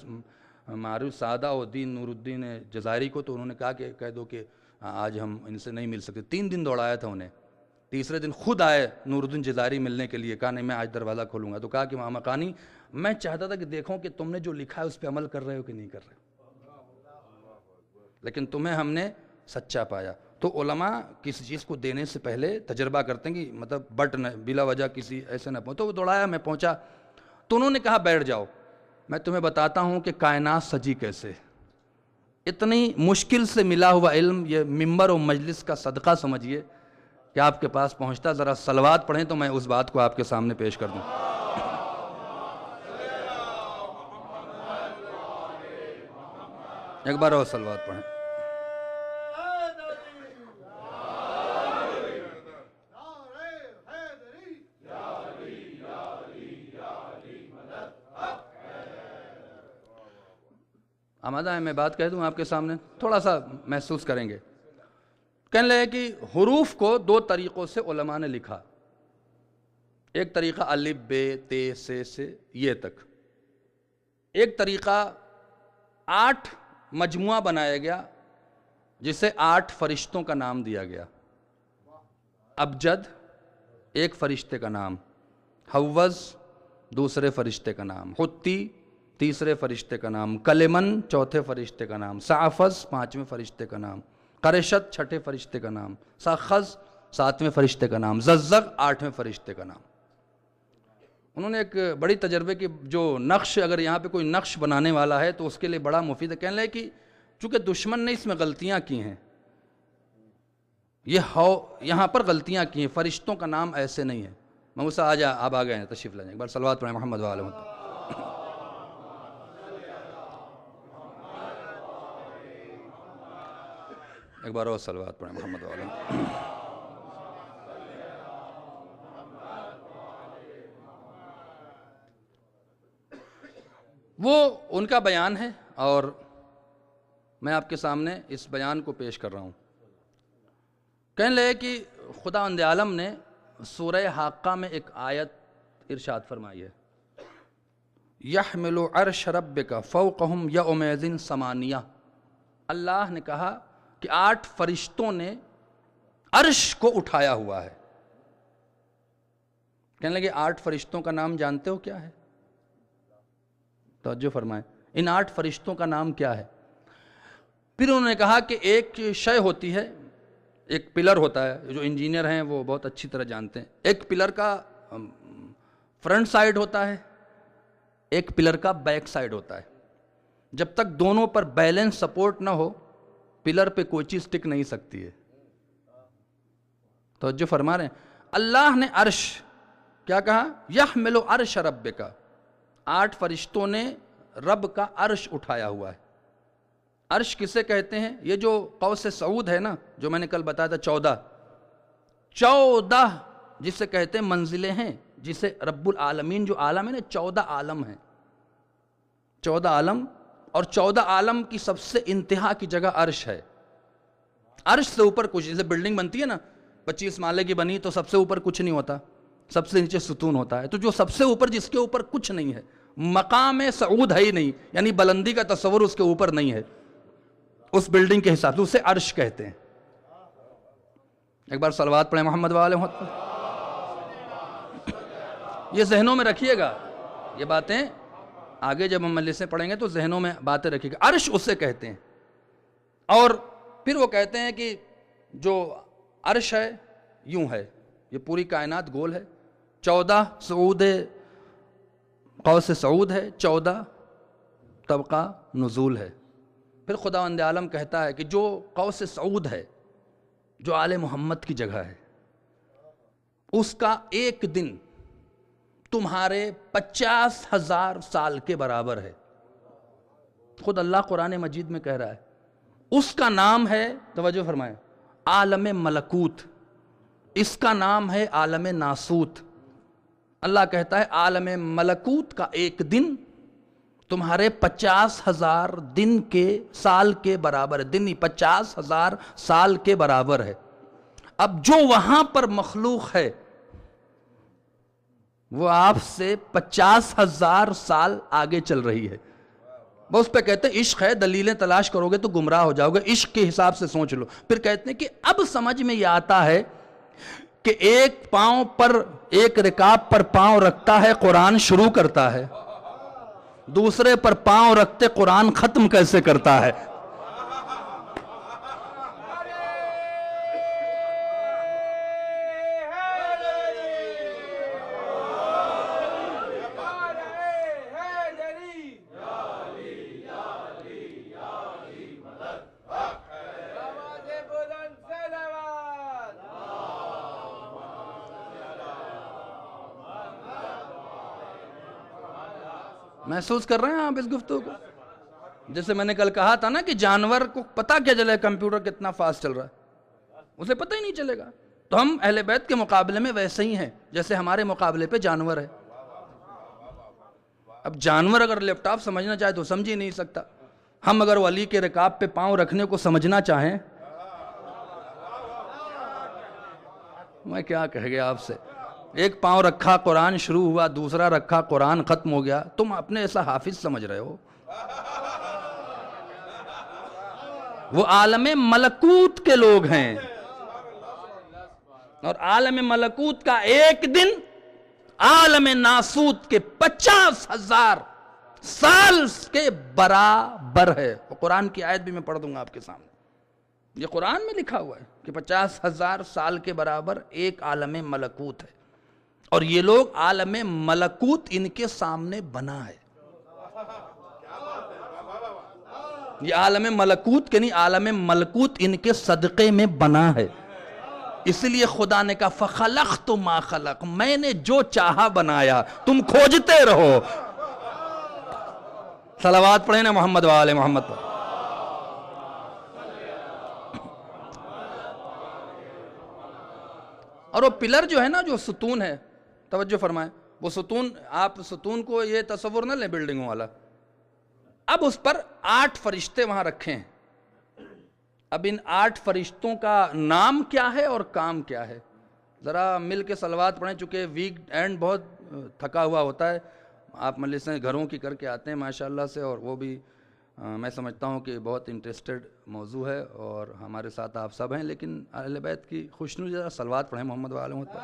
سعادہ و دین نور الدین جزائری کو. تو انہوں نے کہا کہ کہہ دو کہ آج ہم ان سے نہیں مل سکتے. 3 دن دوڑایا تھا انہیں. تیسرے دن خود آئے نور الدین جزائری ملنے کے لیے. کہا نہیں میں آج دروازہ کھولوں گا. تو کہا کہ مامقانی میں چاہتا تھا کہ دیکھوں کہ تم نے جو لکھا ہے اس پہ عمل کر رہے ہو کہ نہیں کر رہے ہو, لیکن تمہیں ہم نے سچا پایا. تو علماء کسی چیز کو دینے سے پہلے تجربہ کرتے ہیں کہ مطلب بٹ نہ بلا وجہ کسی ایسے نہ پہنچ. تو وہ دوڑایا, میں پہنچا تو انہوں نے کہا بیٹھ جاؤ, میں تمہیں بتاتا ہوں کہ کائنات سجی کیسے. اتنی مشکل سے ملا ہوا علم یہ ممبر و مجلس کا صدقہ سمجھیے کہ آپ کے پاس پہنچتا. ذرا صلوات پڑھیں تو میں اس بات کو آپ کے سامنے پیش کر دوں. ایک بار اور صلوات پڑھیں. آمادہ ہے میں بات کہہ دوں آپ کے سامنے, تھوڑا سا محسوس کریں گے. کہنے لگے کہ حروف کو 2 طریقوں سے علماء نے لکھا. ایک طریقہ الف بے تے سے یہ تک. ایک طریقہ 8 مجموعہ بنایا گیا جسے 8 فرشتوں کا نام دیا گیا. ابجد ایک فرشتے کا نام, حوض دوسرے فرشتے کا نام, حتی تیسرے فرشتے کا نام, کلمن چوتھے فرشتے کا نام, سعفز 5ویں فرشتے کا نام, قرشت 6ٹھے فرشتے کا نام, ساخز 7ویں فرشتے کا نام, ززغ 8ویں فرشتے کا نام. انہوں نے ایک بڑی تجربے کی جو نقش, اگر یہاں پہ کوئی نقش بنانے والا ہے تو اس کے لیے بڑا مفید ہے. کہنے لگے کہ چونکہ دشمن نے اس میں غلطیاں کی ہیں, یہاں پر غلطیاں کی ہیں, فرشتوں کا نام ایسے نہیں ہے. موسیٰ آپ آ گئے ہیں, تشریف لائیں. ایک بار صلوات پڑھیں محمد وآلہ محمد. ایک بار اور صلوات پڑھیں محمد وآلہ محمد. وہ ان کا بیان ہے اور میں آپ کے سامنے اس بیان کو پیش کر رہا ہوں. کہنے لگے کہ خداوند عالم نے سورہ حاقہ میں ایک آیت ارشاد فرمائی ہے, یحمل عرش ربک فوقہم یومئذ ثمانیہ. اللہ نے کہا کہ 8 فرشتوں نے عرش کو اٹھایا ہوا ہے. کہنے لگے 8 فرشتوں کا نام جانتے ہو کیا ہے؟ توجہ فرمائیں, ان 8 فرشتوں کا نام کیا ہے؟ پھر انہوں نے کہا کہ ایک شے ہوتی ہے, ایک پلر ہوتا ہے, جو انجینئر ہیں وہ بہت اچھی طرح جانتے ہیں. ایک پلر کا فرنٹ سائیڈ ہوتا ہے, ایک پلر کا بیک سائیڈ ہوتا ہے. جب تک دونوں پر بیلنس سپورٹ نہ ہو پلر پہ کوئی چیز ٹک نہیں سکتی ہے. توجہ فرما رہے ہیں. اللہ نے عرش کیا کہا؟ یحمل عرش ربک, 8 فرشتوں نے رب کا عرش اٹھایا ہوا ہے. عرش کسے کہتے ہیں؟ یہ جو قوس سعود ہے نا, جو میں نے کل بتایا تھا 14 جسے کہتے ہیں منزلیں ہیں, جسے رب العالمین جو عالم ہے نا, 14 عالم ہیں, 14 عالم, اور 14 عالم کی سب سے انتہا کی جگہ عرش ہے. عرش سے اوپر کچھ, جیسے بلڈنگ بنتی ہے نا 25 مالے کی بنی, تو سب سے اوپر کچھ نہیں ہوتا, سب سے نیچے ستون ہوتا ہے. تو جو سب سے اوپر, جس کے اوپر کچھ نہیں ہے, مقام سعود ہے ہی نہیں, یعنی بلندی کا تصور اس کے اوپر نہیں ہے اس بلڈنگ کے حساب سے, اسے عرش کہتے ہیں. ایک بار صلوات پڑھیں محمد وآلہ محمد. یہ ذہنوں میں رکھیے گا, یہ باتیں آگے جب ہم مجلسیں پڑھیں گے تو ذہنوں میں باتیں رکھیے گا. عرش اسے کہتے ہیں. اور پھر وہ کہتے ہیں کہ جو عرش ہے یوں ہے, یہ پوری کائنات گول ہے. 14 صعود قوس سعود ہے, 14 طبقہ نزول ہے. پھر خداوند عالم کہتا ہے کہ جو قوس سعود ہے, جو آل محمد کی جگہ ہے, اس کا ایک دن تمہارے 50,000 سال کے برابر ہے. خود اللہ قرآن مجید میں کہہ رہا ہے. اس کا نام ہے, توجہ فرمائیں, عالم ملکوت. اس کا نام ہے عالم ناسوت. اللہ کہتا ہے عالم ملکوت کا ایک دن تمہارے 50,000 دن کے سال کے برابر ہے. دن 50,000 سال کے برابر ہے. اب جو وہاں پر مخلوق ہے وہ آپ سے 50,000 سال آگے چل رہی ہے. وہ اس پہ کہتے ہیں عشق ہے, دلیلیں تلاش کرو گے تو گمراہ ہو جاؤ گے, عشق کے حساب سے سوچ لو. پھر کہتے ہیں کہ اب سمجھ میں یہ آتا ہے کہ ایک پاؤں پر, ایک رکاب پر پاؤں رکھتا ہے قرآن شروع کرتا ہے, دوسرے پر پاؤں رکھتے قرآن ختم کیسے کرتا ہے. محسوس کر رہے ہیں آپ اس گفتگو کو؟ جیسے میں نے کل کہا تھا نا کہ جانور کو پتہ کیا چلے کمپیوٹر کتنا فاسٹ چل رہا ہے, اسے پتہ ہی نہیں چلے گا. تو ہم اہل بیت کے مقابلے میں ویسے ہی ہیں جیسے ہمارے مقابلے پہ جانور ہے. اب جانور اگر لیپ ٹاپ سمجھنا چاہے تو سمجھ ہی نہیں سکتا. ہم اگر ولی کے رکاب پہ پاؤں رکھنے کو سمجھنا چاہیں, میں کیا کہہ گیا آپ سے. ایک پاؤں رکھا قرآن شروع ہوا, دوسرا رکھا قرآن ختم ہو گیا. تم اپنے ایسا حافظ سمجھ رہے ہو. وہ عالم ملکوت کے لوگ ہیں, اور عالم ملکوت کا ایک دن عالم ناسوت کے 50,000 سال کے برابر ہے. وہ قرآن کی آیت بھی میں پڑھ دوں گا آپ کے سامنے. یہ قرآن میں لکھا ہوا ہے کہ 50,000 سال کے برابر ایک عالم ملکوت ہے, اور یہ لوگ عالم ملکوت ان کے سامنے بنا ہے. یہ عالم ملکوت کے نہیں, عالم ملکوت ان کے صدقے میں بنا ہے. اس لیے خدا نے کہا فَخَلَقْتُ مَا خَلَقْ, میں نے جو چاہا بنایا, تم کھوجتے رہو. صلوات پڑھیں نا محمد وآل محمد پر. اور وہ پلر جو ہے نا, جو ستون ہے, توجہ فرمائیں, وہ ستون, آپ ستون کو یہ تصور نہ لیں بلڈنگوں والا. اب اس پر 8 فرشتے وہاں رکھے ہیں. اب ان 8 فرشتوں کا نام کیا ہے اور کام کیا ہے؟ ذرا مل کے صلوات پڑھیں, چونکہ ویک اینڈ بہت تھکا ہوا ہوتا ہے. آپ مجلسیں گھروں کی کر کے آتے ہیں ماشاءاللہ سے, اور وہ بھی میں سمجھتا ہوں کہ بہت انٹرسٹڈ موضوع ہے, اور ہمارے ساتھ آپ سب ہیں. لیکن اہل بیت کی خوشنودی, ذرا صلوات پڑھیں محمد وآل محمد پر.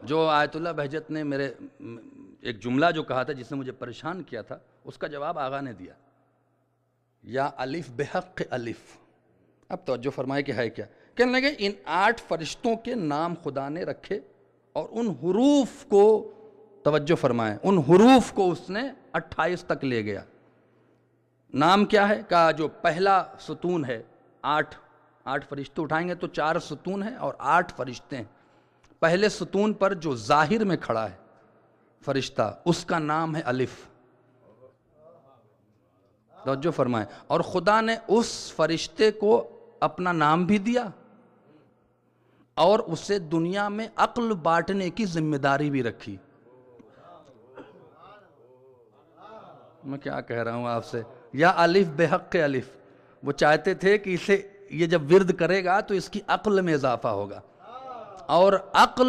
جو آیت اللہ بہجت نے میرے ایک جملہ جو کہا تھا جس نے مجھے پریشان کیا تھا, اس کا جواب آغا نے دیا, یا الف بحق الف. اب توجہ فرمائے کہ ہے کیا. کہنے لگے ان 8 فرشتوں کے نام خدا نے رکھے, اور ان حروف کو, توجہ فرمائے, ان حروف کو اس نے 28 تک لے گیا. نام کیا ہے؟ کہا جو پہلا ستون ہے, 8 فرشتے اٹھائیں گے تو 4 ستون ہیں اور 8 فرشتے ہیں. پہلے ستون پر جو ظاہر میں کھڑا ہے فرشتہ, اس کا نام ہے الف. توجہ فرمائیں. اور خدا نے اس فرشتے کو اپنا نام بھی دیا, اور اسے دنیا میں عقل بانٹنے کی ذمہ داری بھی رکھی. میں کیا کہہ رہا ہوں آپ سے. یا الف بحق الف. وہ چاہتے تھے کہ اسے, یہ جب ورد کرے گا تو اس کی عقل میں اضافہ ہوگا, اور عقل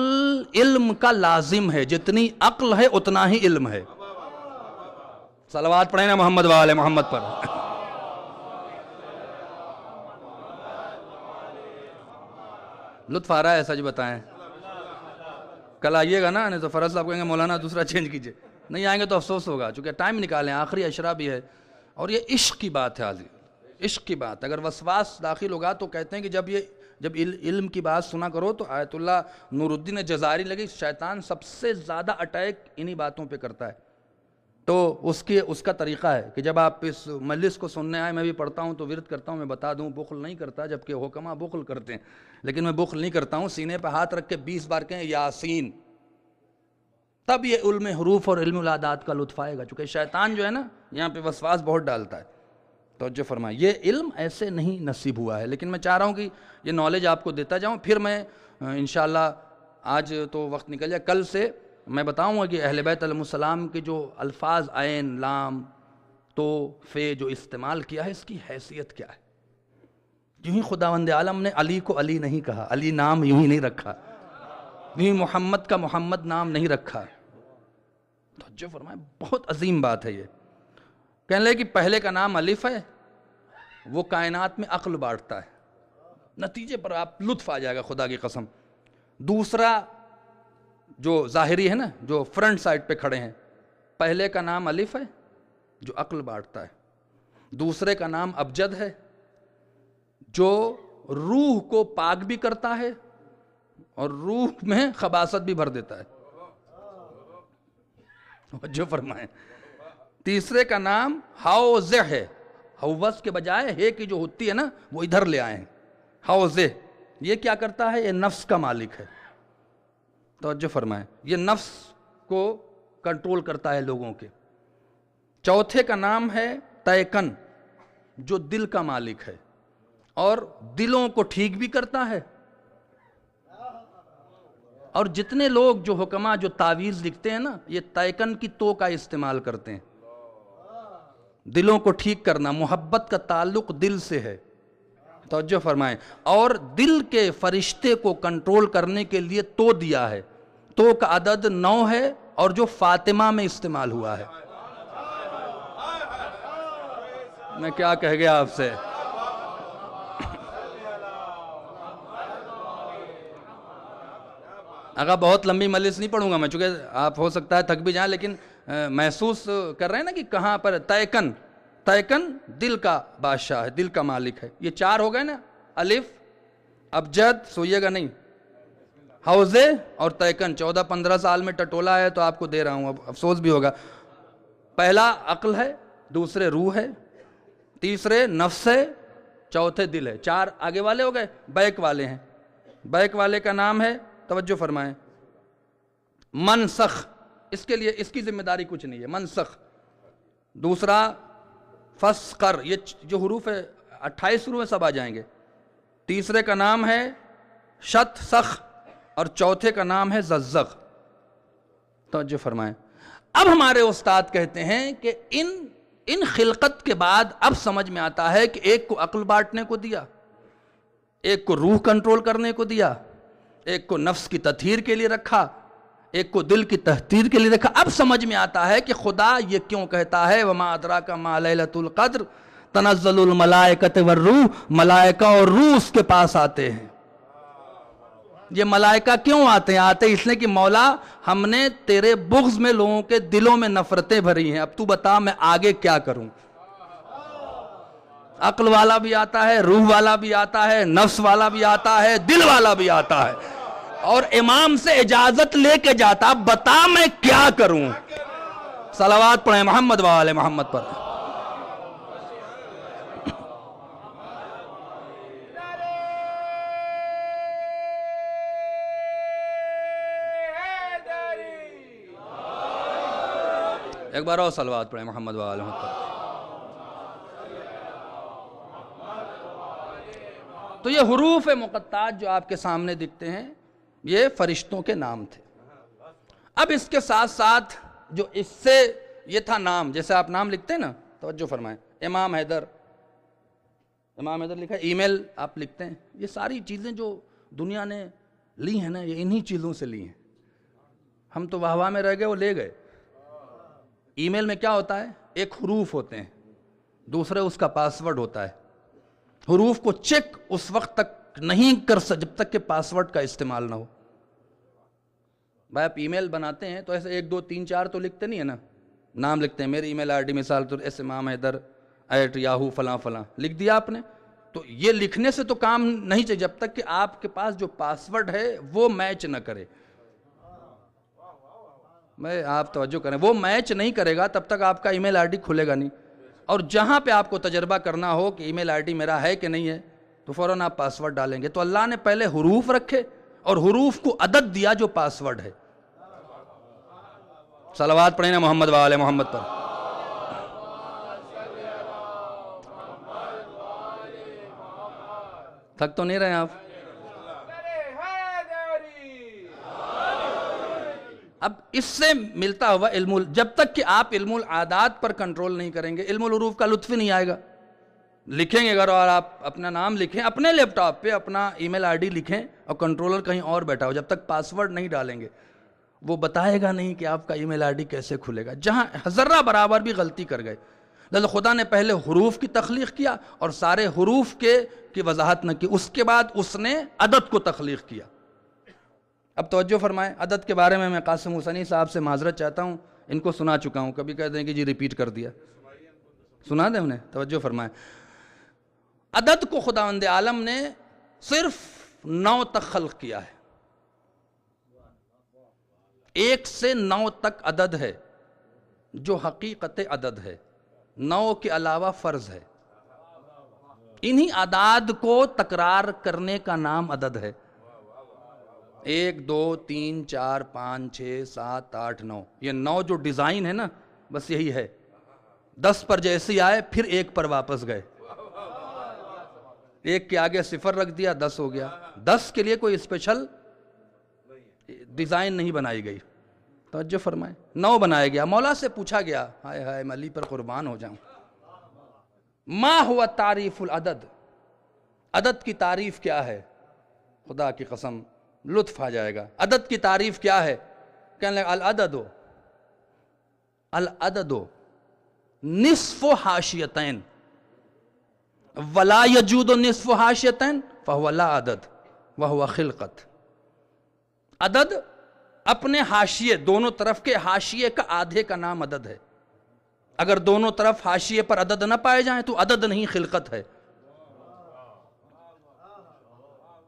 علم کا لازم ہے. جتنی عقل ہے اتنا ہی علم ہے. صلوات پڑھیں نا محمد وآل محمد پر. لطف آ رہا ہے, سچ بتائیں. کل آئیے گا نا، نہیں تو فرض صاحب کہیں گے مولانا دوسرا چینج کیجئے، نہیں آئیں گے تو افسوس ہوگا، چونکہ ٹائم نکالیں، آخری عشرہ بھی ہے، اور یہ عشق کی بات ہے عزیز، عشق کی بات. اگر وسواس داخل ہوگا تو کہتے ہیں کہ جب علم کی بات سنا کرو تو آیت اللہ نور الدین جزائری لگی، شیطان سب سے زیادہ اٹیک انہی باتوں پہ کرتا ہے. تو اس کا طریقہ ہے کہ جب آپ اس مجلس کو سننے آئے، میں بھی پڑھتا ہوں تو ورد کرتا ہوں، میں بتا دوں بخل نہیں کرتا، جبکہ حکما بخل کرتے ہیں، لیکن میں بخل نہیں کرتا ہوں. سینے پہ ہاتھ رکھ کے 20 بار کہیں یاسین، تب یہ علم حروف اور علم العادات کا لطف آئے گا. چونکہ شیطان جو ہے نا یہاں پہ وسواس بہت ڈالتا ہے. توجہ فرمائیں، یہ علم ایسے نہیں نصیب ہوا ہے، لیکن میں چاہ رہا ہوں کہ یہ نالج آپ کو دیتا جاؤں. پھر میں انشاءاللہ آج تو وقت نکل جائے، کل سے میں بتاؤں گا کہ اہل بیت علیہ السلام کے جو الفاظ عین، لام، تو، فے جو استعمال کیا ہے، اس کی حیثیت کیا ہے. یوں ہی خداوند عالم نے علی کو علی نہیں کہا، علی نام یوں ہی نہیں رکھا، یوں ہی محمد کا محمد نام نہیں رکھا. توجہ فرمائیں، بہت عظیم بات ہے یہ. کہنے لگے کہ پہلے کا نام الف ہے، وہ کائنات میں عقل بانٹتا ہے، نتیجے پر آپ لطف آ جائے گا خدا کی قسم. دوسرا جو ظاہری ہے نا، جو فرنٹ سائڈ پہ کھڑے ہیں، پہلے کا نام الف ہے جو عقل بانٹتا ہے، دوسرے کا نام ابجد ہے جو روح کو پاک بھی کرتا ہے اور روح میں خباثت بھی بھر دیتا ہے. جو فرمائیں. تیسرے کا نام حوزہ ہے، حوز کے بجائے ہے کی جو ہوتی ہے نا وہ ادھر لے آئے ہیں، حوزہ. یہ کیا کرتا ہے؟ یہ نفس کا مالک ہے. توجہ فرمائیں، یہ نفس کو کنٹرول کرتا ہے لوگوں کے. چوتھے کا نام ہے تیکن، جو دل کا مالک ہے اور دلوں کو ٹھیک بھی کرتا ہے. اور جتنے لوگ جو حکما جو تعویذ لکھتے ہیں نا، یہ تیکن کی تو کا استعمال کرتے ہیں. دلوں کو ٹھیک کرنا، محبت کا تعلق دل سے ہے. توجہ فرمائیں. اور دل کے فرشتے کو کنٹرول کرنے کے لیے تو دیا ہے، تو کا عدد 9 ہے اور جو فاطمہ میں استعمال ہوا ہے. میں کیا کہہ گیا آپ سے. اگر بہت لمبی مجلس نہیں پڑھوں گا میں، چونکہ آپ ہو سکتا ہے تھک بھی جائیں، لیکن محسوس کر رہے ہیں نا کہ کہاں پر تیکن. تیکن دل کا بادشاہ ہے، دل کا مالک ہے. یہ 4 ہو گئے نا، الف، ابجد، سوئیے گا نہیں، حوزے اور تیکن. 14-15 سال میں ٹٹولا ہے تو آپ کو دے رہا ہوں، اب افسوس بھی ہوگا. پہلا عقل ہے، دوسرے روح ہے، تیسرے نفس ہے، چوتھے دل ہے. 4 آگے والے ہو گئے، بیک والے ہیں. بیک والے کا نام ہے، توجہ فرمائیں، منسخ. اس کے لیے اس کی ذمہ داری کچھ نہیں ہے، منسخ. دوسرا فسقر، یہ جو حروف ہے 28 حروف سب آ جائیں گے. تیسرے کا نام ہے شت سخ اور چوتھے کا نام ہے ززغ. توجہ فرمائیں. اب ہمارے استاد کہتے ہیں کہ ان خلقت کے بعد اب سمجھ میں آتا ہے کہ ایک کو عقل بانٹنے کو دیا، ایک کو روح کنٹرول کرنے کو دیا، ایک کو نفس کی تطہیر کے لیے رکھا، ایک کو دل کی تطہیر کے لیے رکھا. اب سمجھ میں آتا ہے کہ خدا یہ کیوں کہتا ہے وَمَا أَدْرَاكَ مَا لَيْلَةُ الْقَدْرِ تَنَزَّلُ الْمَلَائِكَةُ وَالرُّوحُ. ملائکہ اور روح اس کے پاس آتے ہیں. یہ ملائکہ کیوں آتے ہیں؟ آتے اس لیے کہ مولا ہم نے تیرے بغض میں لوگوں کے دلوں میں نفرتیں بھری ہیں، اب تو بتا میں آگے کیا کروں. عقل والا بھی آتا ہے، روح والا بھی آتا ہے، نفس والا بھی آتا ہے، دل والا بھی آتا ہے، اور امام سے اجازت لے کے جاتا، بتا میں کیا کروں. صلوات پڑھیں محمد وآل محمد پر. ایک بار اور صلوات پڑھیں محمد وآل محمد پر. تو یہ حروف مقطعات جو آپ کے سامنے دکھتے ہیں یہ فرشتوں کے نام تھے. اب اس کے ساتھ ساتھ جو اس سے یہ تھا نام، جیسے آپ نام لکھتے ہیں نا، توجہ فرمائیں، امام حیدر لکھا ہے، ای میل آپ لکھتے ہیں. یہ ساری چیزیں جو دنیا نے لی ہیں نا، یہ انہی چیزوں سے لی ہیں. ہم تو واہ واہ میں رہ گئے، وہ لے گئے. ای میل میں کیا ہوتا ہے؟ ایک حروف ہوتے ہیں، دوسرے اس کا پاسورڈ ہوتا ہے. حروف کو چیک اس وقت تک نہیں کر جب تک کہ پاسورڈ کا استعمال نہ ہو. بھائی آپ ای میل بناتے ہیں تو ایسے 1 2 3 4 تو لکھتے نہیں ہیں نا, نام لکھتے ہیں, میری ای میل آئی ڈی مثال تو smamhaider@yahoo فلاں فلاں لکھ دیا آپ نے. تو یہ لکھنے سے تو کام نہیں چاہیے جب تک کہ آپ کے پاس جو پاسورڈ ہے وہ میچ نہ کرے. میں آپ توجہ کریں, وہ میچ نہیں کرے گا تب تک آپ کا ای میل آئی ڈی کھلے گا نہیں. اور جہاں پہ آپ کو تجربہ کرنا ہو کہ ای میل آئی ڈی میرا ہے کہ نہیں ہے تو فوراً آپ پاسورڈ ڈالیں گے. تو اللہ نے پہلے حروف رکھے اور حروف کو عدد دیا جو پاسورڈ ہے. صلوات پڑھیں نا محمد و آل محمد پر. تھک تو نہیں رہے آپ؟ اب اس سے ملتا ہوا علم جب تک کہ آپ علم العادات پر کنٹرول نہیں کریں گے علم الحروف کا لطف ہی نہیں آئے گا. لکھیں گے اگر اور آپ اپنا نام لکھیں اپنے لیپ ٹاپ پہ, اپنا ای میل آئی ڈی لکھیں اور کنٹرولر کہیں اور بیٹھا ہو, جب تک پاسورڈ نہیں ڈالیں گے وہ بتائے گا نہیں کہ آپ کا ای میل آئی ڈی کیسے کھلے گا. جہاں ذرہ برابر بھی غلطی کر گئے, لہذا خدا نے پہلے حروف کی تخلیق کیا اور سارے حروف کی وضاحت نہ کی, اس کے بعد اس نے عدد کو تخلیق کیا. اب توجہ فرمائیں, عدد کے بارے میں قاسم حسنی صاحب سے معذرت چاہتا ہوں, ان کو سنا چکا ہوں, کبھی کہتے ہیں کہ جی ریپیٹ کر دیا, سنا دیں انہیں. توجہ فرمائیں, عدد کو خداوند عالم نے صرف 9 تک خلق کیا ہے. 1 سے 9 تک عدد ہے جو حقیقت عدد ہے, 9 کے علاوہ فرض ہے. انہی اعداد کو تکرار کرنے کا نام عدد ہے. 1 2 3 4 5 6 7 8 9, یہ 9 جو ڈیزائن ہے نا بس یہی ہے. 10 پر جیسے آئے پھر 1 پر واپس گئے, 1 کے آگے 0 رکھ دیا 10 ہو گیا. 10 کے لیے کوئی اسپیشل ڈیزائن نہیں بنائی گئی. توجہ فرمائیں, 9 بنایا گیا. مولا سے پوچھا گیا, ہائے ہائے میں علی پر قربان ہو جاؤں, ما ہوا تعریف العدد, عدد کی تعریف کیا ہے؟ خدا کی قسم لطف آ جائے گا. عدد کی تعریف کیا ہے؟ کہنے لگا العدد نصف حاشیتین ولا یجود نصف حاشیتین فہو لا عدد وہو خلقت. عدد اپنے حاشیے, دونوں طرف کے حاشیے کا آدھے کا نام عدد ہے. اگر دونوں طرف حاشیے پر عدد نہ پائے جائیں تو عدد نہیں خلقت ہے.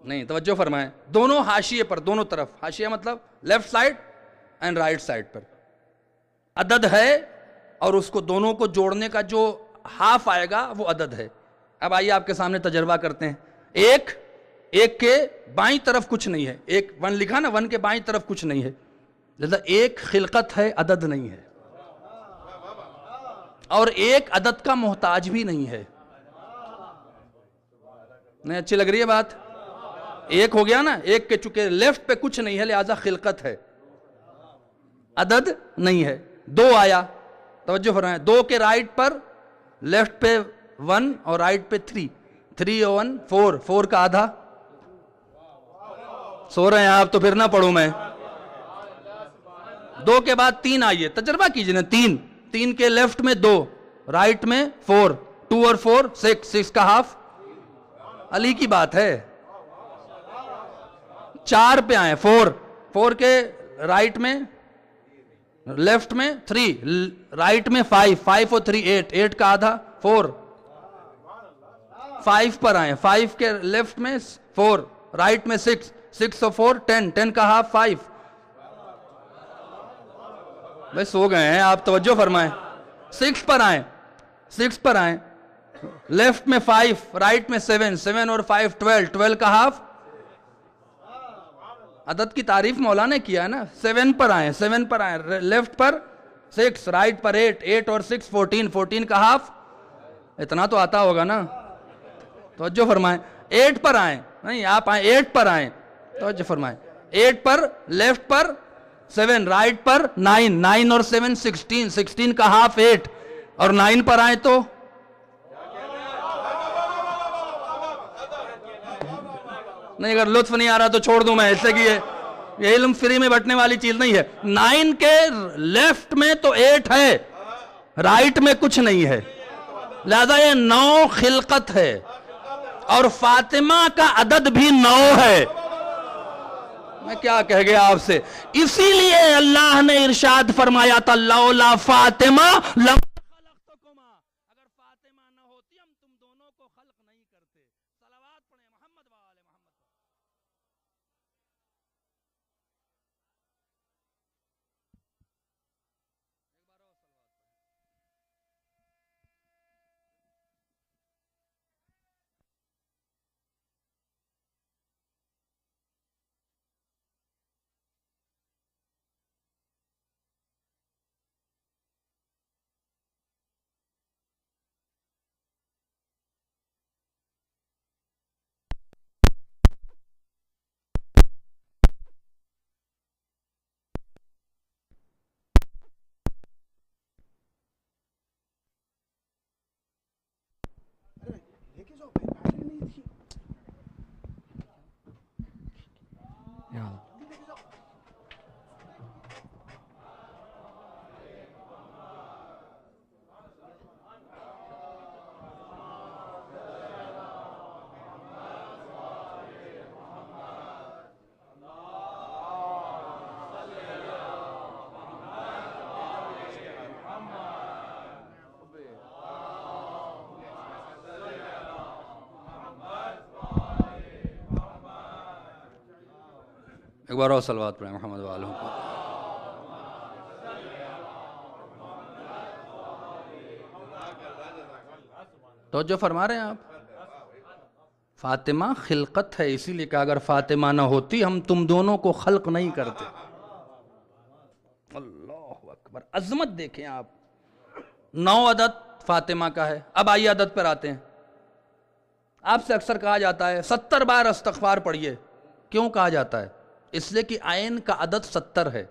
نہیں توجہ فرمائیں, دونوں حاشیے پر, دونوں طرف, حاشیہ مطلب left side and right side پر عدد ہے, اور اس کو دونوں کو جوڑنے کا جو ہاف آئے گا وہ عدد ہے. اب آئیے آپ کے سامنے تجربہ کرتے ہیں. ایک کے بائیں طرف کچھ نہیں ہے, 1 لکھا نا, 1 کے بائیں طرف کچھ نہیں ہے, لہذا 1 خلقت ہے, عدد نہیں ہے. اور 1 عدد کا محتاج بھی نہیں ہے. نہیں اچھی لگ رہی ہے بات؟ 1 ہو گیا نا, 1 کے چونکہ لیفٹ پہ کچھ نہیں ہے لہذا خلقت ہے, عدد نہیں ہے. 2 آیا, توجہ فرمائیں, 2 کے رائٹ پر لیفٹ پہ 1 اور رائٹ پہ 3, 3 اور 1 4, 4 کا آدھا. سو رہے ہیں آپ تو پھر نہ پڑھوں میں. 2 کے بعد 3 آئیے, تجربہ کیجئے نا. 3 کے لیفٹ میں 2, رائٹ میں 4, 2 اور 4 6, 6 کا ہاف. علی کی بات ہے. 4 پہ آئیں, 4 کے رائٹ میں, لیفٹ میں 3, رائٹ میں 5, 5 اور 3 8, 8 کا آدھا 4. 5 پر آئیں, 5 کے لیفٹ میں 4, رائٹ میں 6, 6 اور 4 10, 10 کا ہاف 5. بھئی سو گئے ہیں آپ, توجہ فرمائیں. 6 پر آئیں, 6 پر آئیں, لیفٹ میں 5, رائٹ میں 7, 7 اور 5 12, 12 کا ہاف. عدد کی تعریف مولا نے کیا ہے نا. 7 پر آئیں, 7 پر آئیں, لیفٹ پر 6, رائٹ پر 8, 8 اور 6 14, 14 کا ہاف. اتنا تو آتا ہوگا نا, توجہ فرمائیں. 8 پر آئیں, نہیں آپ آئیں 8 پر آئیں, توجہ فرمائیں. 8 پر لیفٹ پر 7, رائٹ پر 9, 9 اور 7 16, 16 کا ہاف 8, اور 9 پر آئیں تو نہیں, اگر لطف نہیں آ رہا تو چھوڑ دوں میں, ایسے کی یہ علم فری میں بٹنے والی چیز نہیں ہے. 9 کے لیفٹ میں تو 8 ہے, رائٹ میں کچھ نہیں ہے, لہذا یہ 9 خلقت ہے, اور فاطمہ کا عدد بھی 9 ہے. میں کیا کہہ گیا آپ سے. اسی لیے اللہ نے ارشاد فرمایا تھا لولا فاطمہ لم خلقتکما، اگر فاطمہ نہ ہوتی ہم تم دونوں کو خلق نہیں کرتے. صلوات پڑھیں محمد و آل محمد. ایک بار اور صلوات پڑھیں محمد و آل محمد. تو جو فرما رہے ہیں آپ فاطمہ خلقت ہے، اسی لیے کہ اگر فاطمہ نہ ہوتی ہم تم دونوں کو خلق نہیں کرتے. اللہ اکبر، عظمت دیکھیں آپ. 9 عدد فاطمہ کا ہے. اب آئیے عدد پر آتے ہیں. آپ سے اکثر کہا جاتا ہے 70 بار استغفار پڑھیے. کیوں کہا جاتا ہے؟ اس لیے کہ عین کا عدد 70 ہے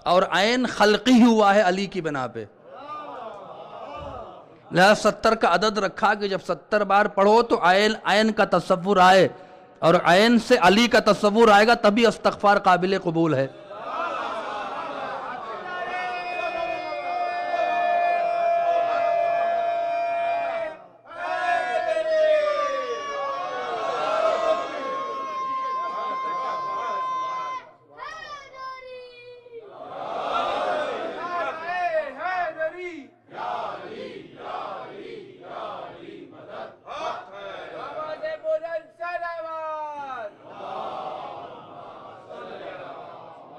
اور عین خلقی ہوا ہے علی کی بنا پہ، لہذا 70 کا عدد رکھا کہ جب 70 بار پڑھو تو عین کا تصور آئے، اور عین سے علی کا تصور آئے گا تبھی استغفار قابل قبول ہے.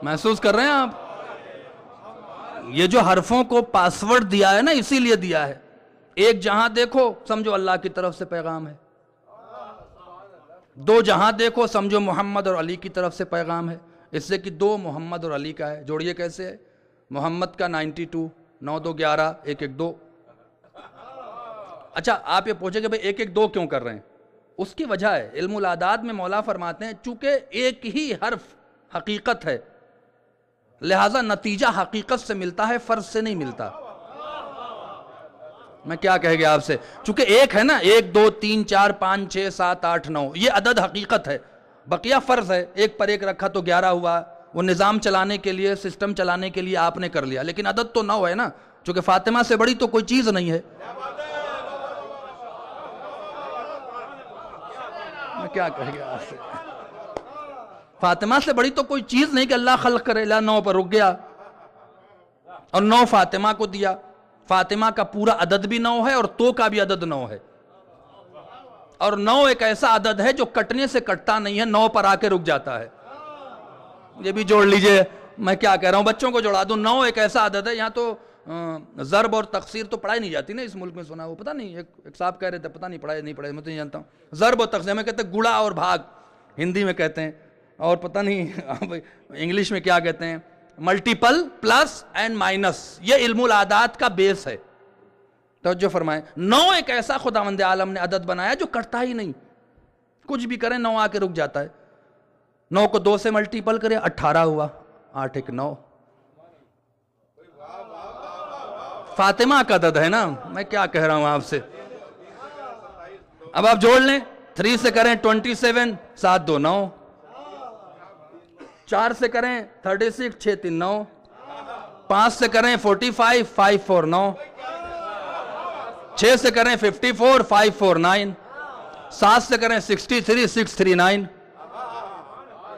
محسوس کر رہے ہیں آپ؟ یہ جو حرفوں کو پاسورڈ دیا ہے نا، اسی لیے دیا ہے. ایک جہاں دیکھو سمجھو اللہ کی طرف سے پیغام ہے، 2 جہاں دیکھو سمجھو محمد اور علی کی طرف سے پیغام ہے. اس سے کہ 2 محمد اور علی کا ہے. جوڑیے کیسے ہے؟ محمد کا 92، 9 2 11، 1 1 2. اچھا آپ یہ پوچھیں کہ بھئی 1 1 2 کیوں کر رہے ہیں؟ اس کی وجہ ہے، علم الاعداد میں مولا فرماتے ہیں چونکہ ایک ہی حرف حقیقت ہے، لہٰذا نتیجہ حقیقت سے ملتا ہے، فرض سے نہیں ملتا. میں کیا کہہ گیا آپ سے؟ چونکہ ایک ہے نا، 1 2 3 4 5 6 7 8 9، یہ عدد حقیقت ہے، بقیہ فرض ہے. ایک پر ایک رکھا تو 11 ہوا، وہ نظام چلانے کے لیے، سسٹم چلانے کے لیے آپ نے کر لیا، لیکن عدد تو 9 ہے نا، چونکہ فاطمہ سے بڑی تو کوئی چیز نہیں ہے. میں کیا کہہ گیا آپ سے؟ فاطمہ سے بڑی تو کوئی چیز نہیں کہ اللہ خلق کرے. 9 پر رک گیا اور 9 فاطمہ کو دیا. فاطمہ کا پورا عدد بھی 9 ہے اور تو کا بھی عدد 9 ہے، اور 9 ایک ایسا عدد ہے جو کٹنے سے کٹتا نہیں ہے، 9 پر آ کے رک جاتا ہے. یہ بھی جوڑ لیجئے. میں کیا کہہ رہا ہوں، بچوں کو جوڑا دوں. 9 ایک ایسا عدد ہے. یہاں تو ضرب اور تقسیر تو پڑھائی نہیں جاتی نا اس ملک میں، سنا وہ پتہ نہیں، ایک صاحب کہہ رہے تھے پتہ نہیں پڑھائی نہیں پڑھائی، میں تو نہیں جانتا ہوں. ضرب و تقسیر میں کہتے ہیں گڑا اور بھاگ، ہندی میں کہتے ہیں، اور پتہ نہیں انگلش میں کیا کہتے ہیں، ملٹیپل، پلس اینڈ مائنس. یہ علم الاعداد کا بیس ہے. توجہ فرمائیں. 9 ایک ایسا خداوند عالم نے عدد بنایا جو کٹتا ہی نہیں، کچھ بھی کریں 9 آ کے رک جاتا ہے. 9 کو 2 سے ملٹیپل کریں 18 ہوا، 8 1 9. فاطمہ کا عدد ہے نا. میں کیا کہہ رہا ہوں آپ سے؟ اب آپ جوڑ لیں. 3 سے کریں 27، 7 2 9. 4 سے کریں 36، 6 3 9. 5 سے کریں 45، 5 4 9. 6 سے کریں 54، 5 4 9. 7 سے کریں 63، 6 3 9.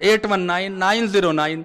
819, 909।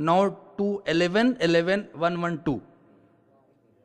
9 2 11 11 112।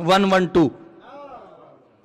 112।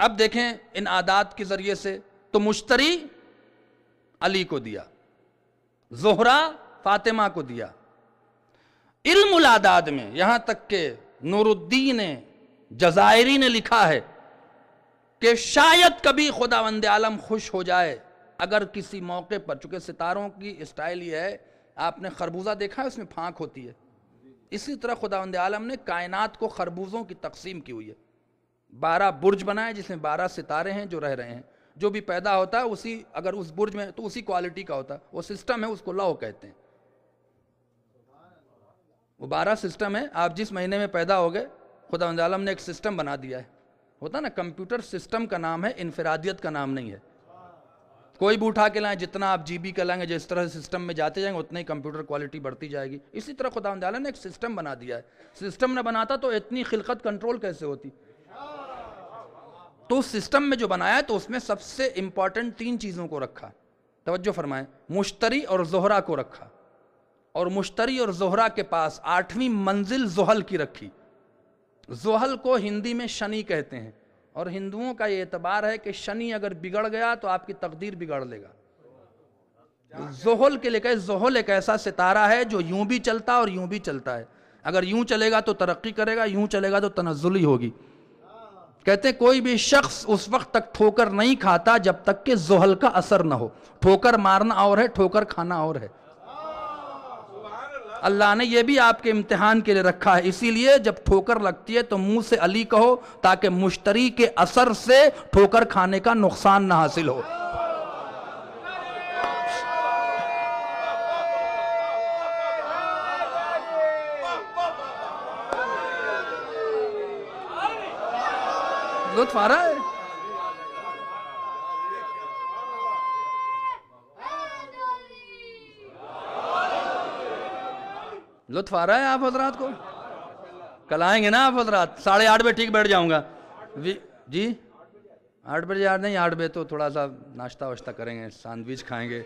اب دیکھیں ان عادات کے ذریعے سے تو مشتری علی کو دیا، زہرا فاطمہ کو دیا۔ علم العداد میں یہاں تک کہ نور الدین جزائری نے لکھا ہے کہ شاید کبھی خداوند عالم خوش ہو جائے اگر کسی موقع پر، چونکہ ستاروں کی اسٹائل یہ ہے، آپ نے خربوزہ دیکھا ہے اس میں پھانک ہوتی ہے، اسی طرح خداوند عالم نے کائنات کو خربوزوں کی تقسیم کی ہوئی ہے، 12 برج بنائے جس میں 12 ستارے ہیں جو رہ رہے ہیں، جو بھی پیدا ہوتا ہے اسی، اگر اس برج میں تو اسی کوالٹی کا ہوتا ہے، وہ سسٹم ہے، اس کو لو کہتے ہیں، وہ 12 سسٹم ہے، آپ جس مہینے میں پیدا ہو گئے خداوند عالم نے ایک سسٹم بنا دیا ہے، ہوتا نا کمپیوٹر سسٹم کا نام ہے، انفرادیت کا نام نہیں ہے، کوئی بھی اٹھا کے لائیں، جتنا آپ جی بی کا لائیں گے جس طرح سسٹم میں جاتے جائیں گے اتنا ہی کمپیوٹر کوالٹی بڑھتی جائے گی، اسی طرح خداوند عالم نے ایک سسٹم بنا دیا ہے، سسٹم نہ بناتا تو اتنی خلقت کنٹرول کیسے ہوتی؟ تو اس سسٹم میں جو بنایا ہے تو اس میں سب سے امپورٹنٹ 3 چیزوں کو رکھا، توجہ فرمائیں، مشتری اور زہرا کو رکھا، اور مشتری اور زہرا کے پاس 8ویں منزل زحل کی رکھی۔ زحل کو ہندی میں شنی کہتے ہیں، اور ہندوؤں کا یہ اعتبار ہے کہ شنی اگر بگڑ گیا تو آپ کی تقدیر بگڑ لے گا۔ زحل کے لئے کہ زحل ایک ایسا ستارہ ہے جو یوں بھی چلتا اور یوں بھی چلتا ہے، اگر یوں چلے گا تو ترقی کرے گا، یوں چلے گا تو تنزلی ہوگی۔ کہتے ہیں کوئی بھی شخص اس وقت تک ٹھوکر نہیں کھاتا جب تک کہ زحل کا اثر نہ ہو، ٹھوکر مارنا اور ہے، ٹھوکر کھانا اور ہے۔ اللہ نے یہ بھی آپ کے امتحان کے لیے رکھا ہے، اسی لیے جب ٹھوکر لگتی ہے تو منہ سے علی کہو تاکہ مشتری کے اثر سے ٹھوکر کھانے کا نقصان نہ حاصل ہو۔ لطف آ رہا ہے؟ لطف آ رہا ہے آپ حضرات کو؟ کل آئیں گے نا آپ حضرات؟ 8:30 بجے ٹھیک بیٹھ جاؤں گا جی، 8 بجے نہیں، 8 بجے تو تھوڑا سا ناشتہ واشتہ کریں گے، سینڈوچ کھائیں گے۔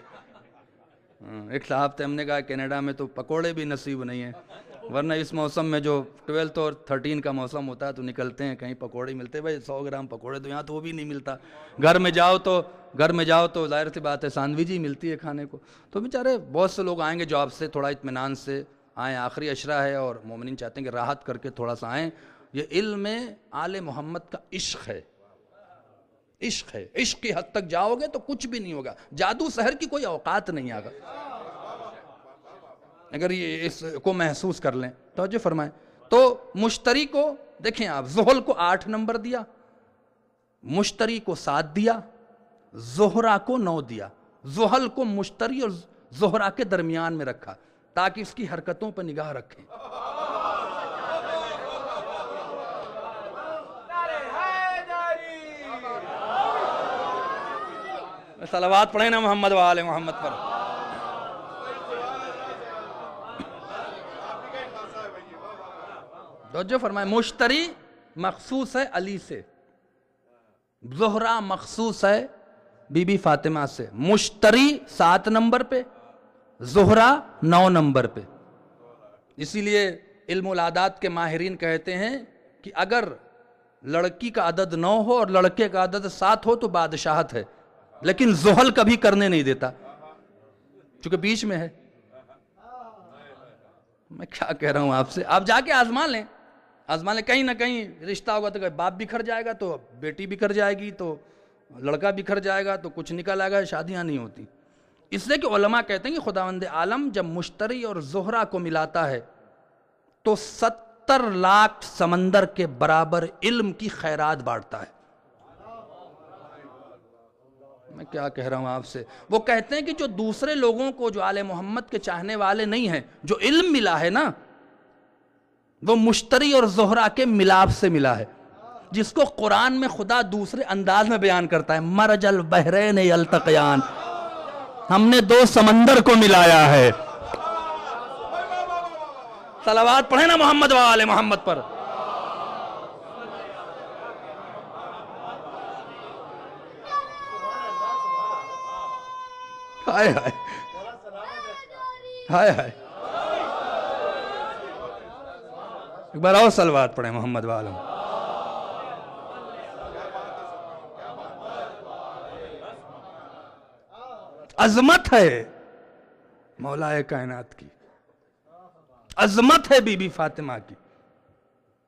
ایک صاحب تھے، ہم نے کہا کینیڈا میں تو پکوڑے بھی نصیب نہیں ہیں، ورنہ اس موسم میں جو 12 اور 13 کا موسم ہوتا ہے تو نکلتے ہیں کہیں پکوڑے ملتے ہیں، بھائی 100 گرام پکوڑے تو یہاں تو وہ بھی نہیں ملتا، گھر میں جاؤ تو ظاہر سی بات ہے سینڈوچ ہی ملتی ہے کھانے کو۔ تو بیچارے بہت سے لوگ آئیں گے جاب سے، تھوڑا اطمینان سے آئیں، آخری عشرہ ہے اور مومنین چاہتے ہیں کہ راحت کر کے تھوڑا سا آئیں۔ یہ علم آل محمد کا عشق ہے، عشق ہے، عشق کی حد تک جاؤ گے تو کچھ بھی نہیں ہوگا، جادو سحر کی کوئی اوقات نہیں آگا، اگر یہ اس کو محسوس کر لیں۔ توجہ فرمائیں، تو مشتری کو دیکھیں آپ، زحل کو 8 نمبر دیا، مشتری کو 7 دیا، زہرا کو 9 دیا، زحل کو مشتری اور زہرا کے درمیان میں رکھا تاکہ اس کی حرکتوں پر نگاہ رکھیں۔ صلوات پڑھیں نا محمد و آل محمد پر۔ توجہ فرمائیں، مشتری مخصوص ہے علی سے، زہرا مخصوص ہے بی بی فاطمہ سے، مشتری 7 نمبر پہ، زہرا 9 نمبر پہ۔ اسی لیے علم العادات کے ماہرین کہتے ہیں کہ اگر لڑکی کا عدد 9 ہو اور لڑکے کا عدد 7 ہو تو بادشاہت ہے، لیکن زحل کبھی کرنے نہیں دیتا چونکہ بیچ میں ہے۔ میں کیا کہہ رہا ہوں آپ سے، آپ جا کے آزما لیں، کہیں نہ کہیں رشتہ ہوگا تو باپ بکھر جائے گا تو بیٹی بکھر جائے گی، تو لڑکا بکھر جائے گا تو کچھ نکل آئے گا، شادیاں نہیں ہوتی۔ اس لیے کہ علماء کہتے ہیں کہ خداوند عالم جب مشتری اور زہرا کو ملاتا ہے تو 70 لاکھ سمندر کے برابر علم کی خیرات بانٹتا ہے۔ میں کیا کہہ رہا ہوں آپ سے، وہ کہتے ہیں کہ جو دوسرے لوگوں کو جو آل محمد کے چاہنے والے نہیں ہیں، جو علم ملا ہے نا، وہ مشتری اور زہرا کے ملاپ سے ملا ہے، جس کو قرآن میں خدا دوسرے انداز میں بیان کرتا ہے، مرج البحرین یلتقیان، ہم نے 2 سمندر کو ملایا ہے۔ صلوات پڑھیں نا محمد و آل محمد پر۔ ہائے ہائے ہائے ہائے، ایک بار اور صلوات پڑھیں محمد و آل محمد۔ عظمت ہے مولا کائنات کی، عظمت ہے بی بی فاطمہ کی.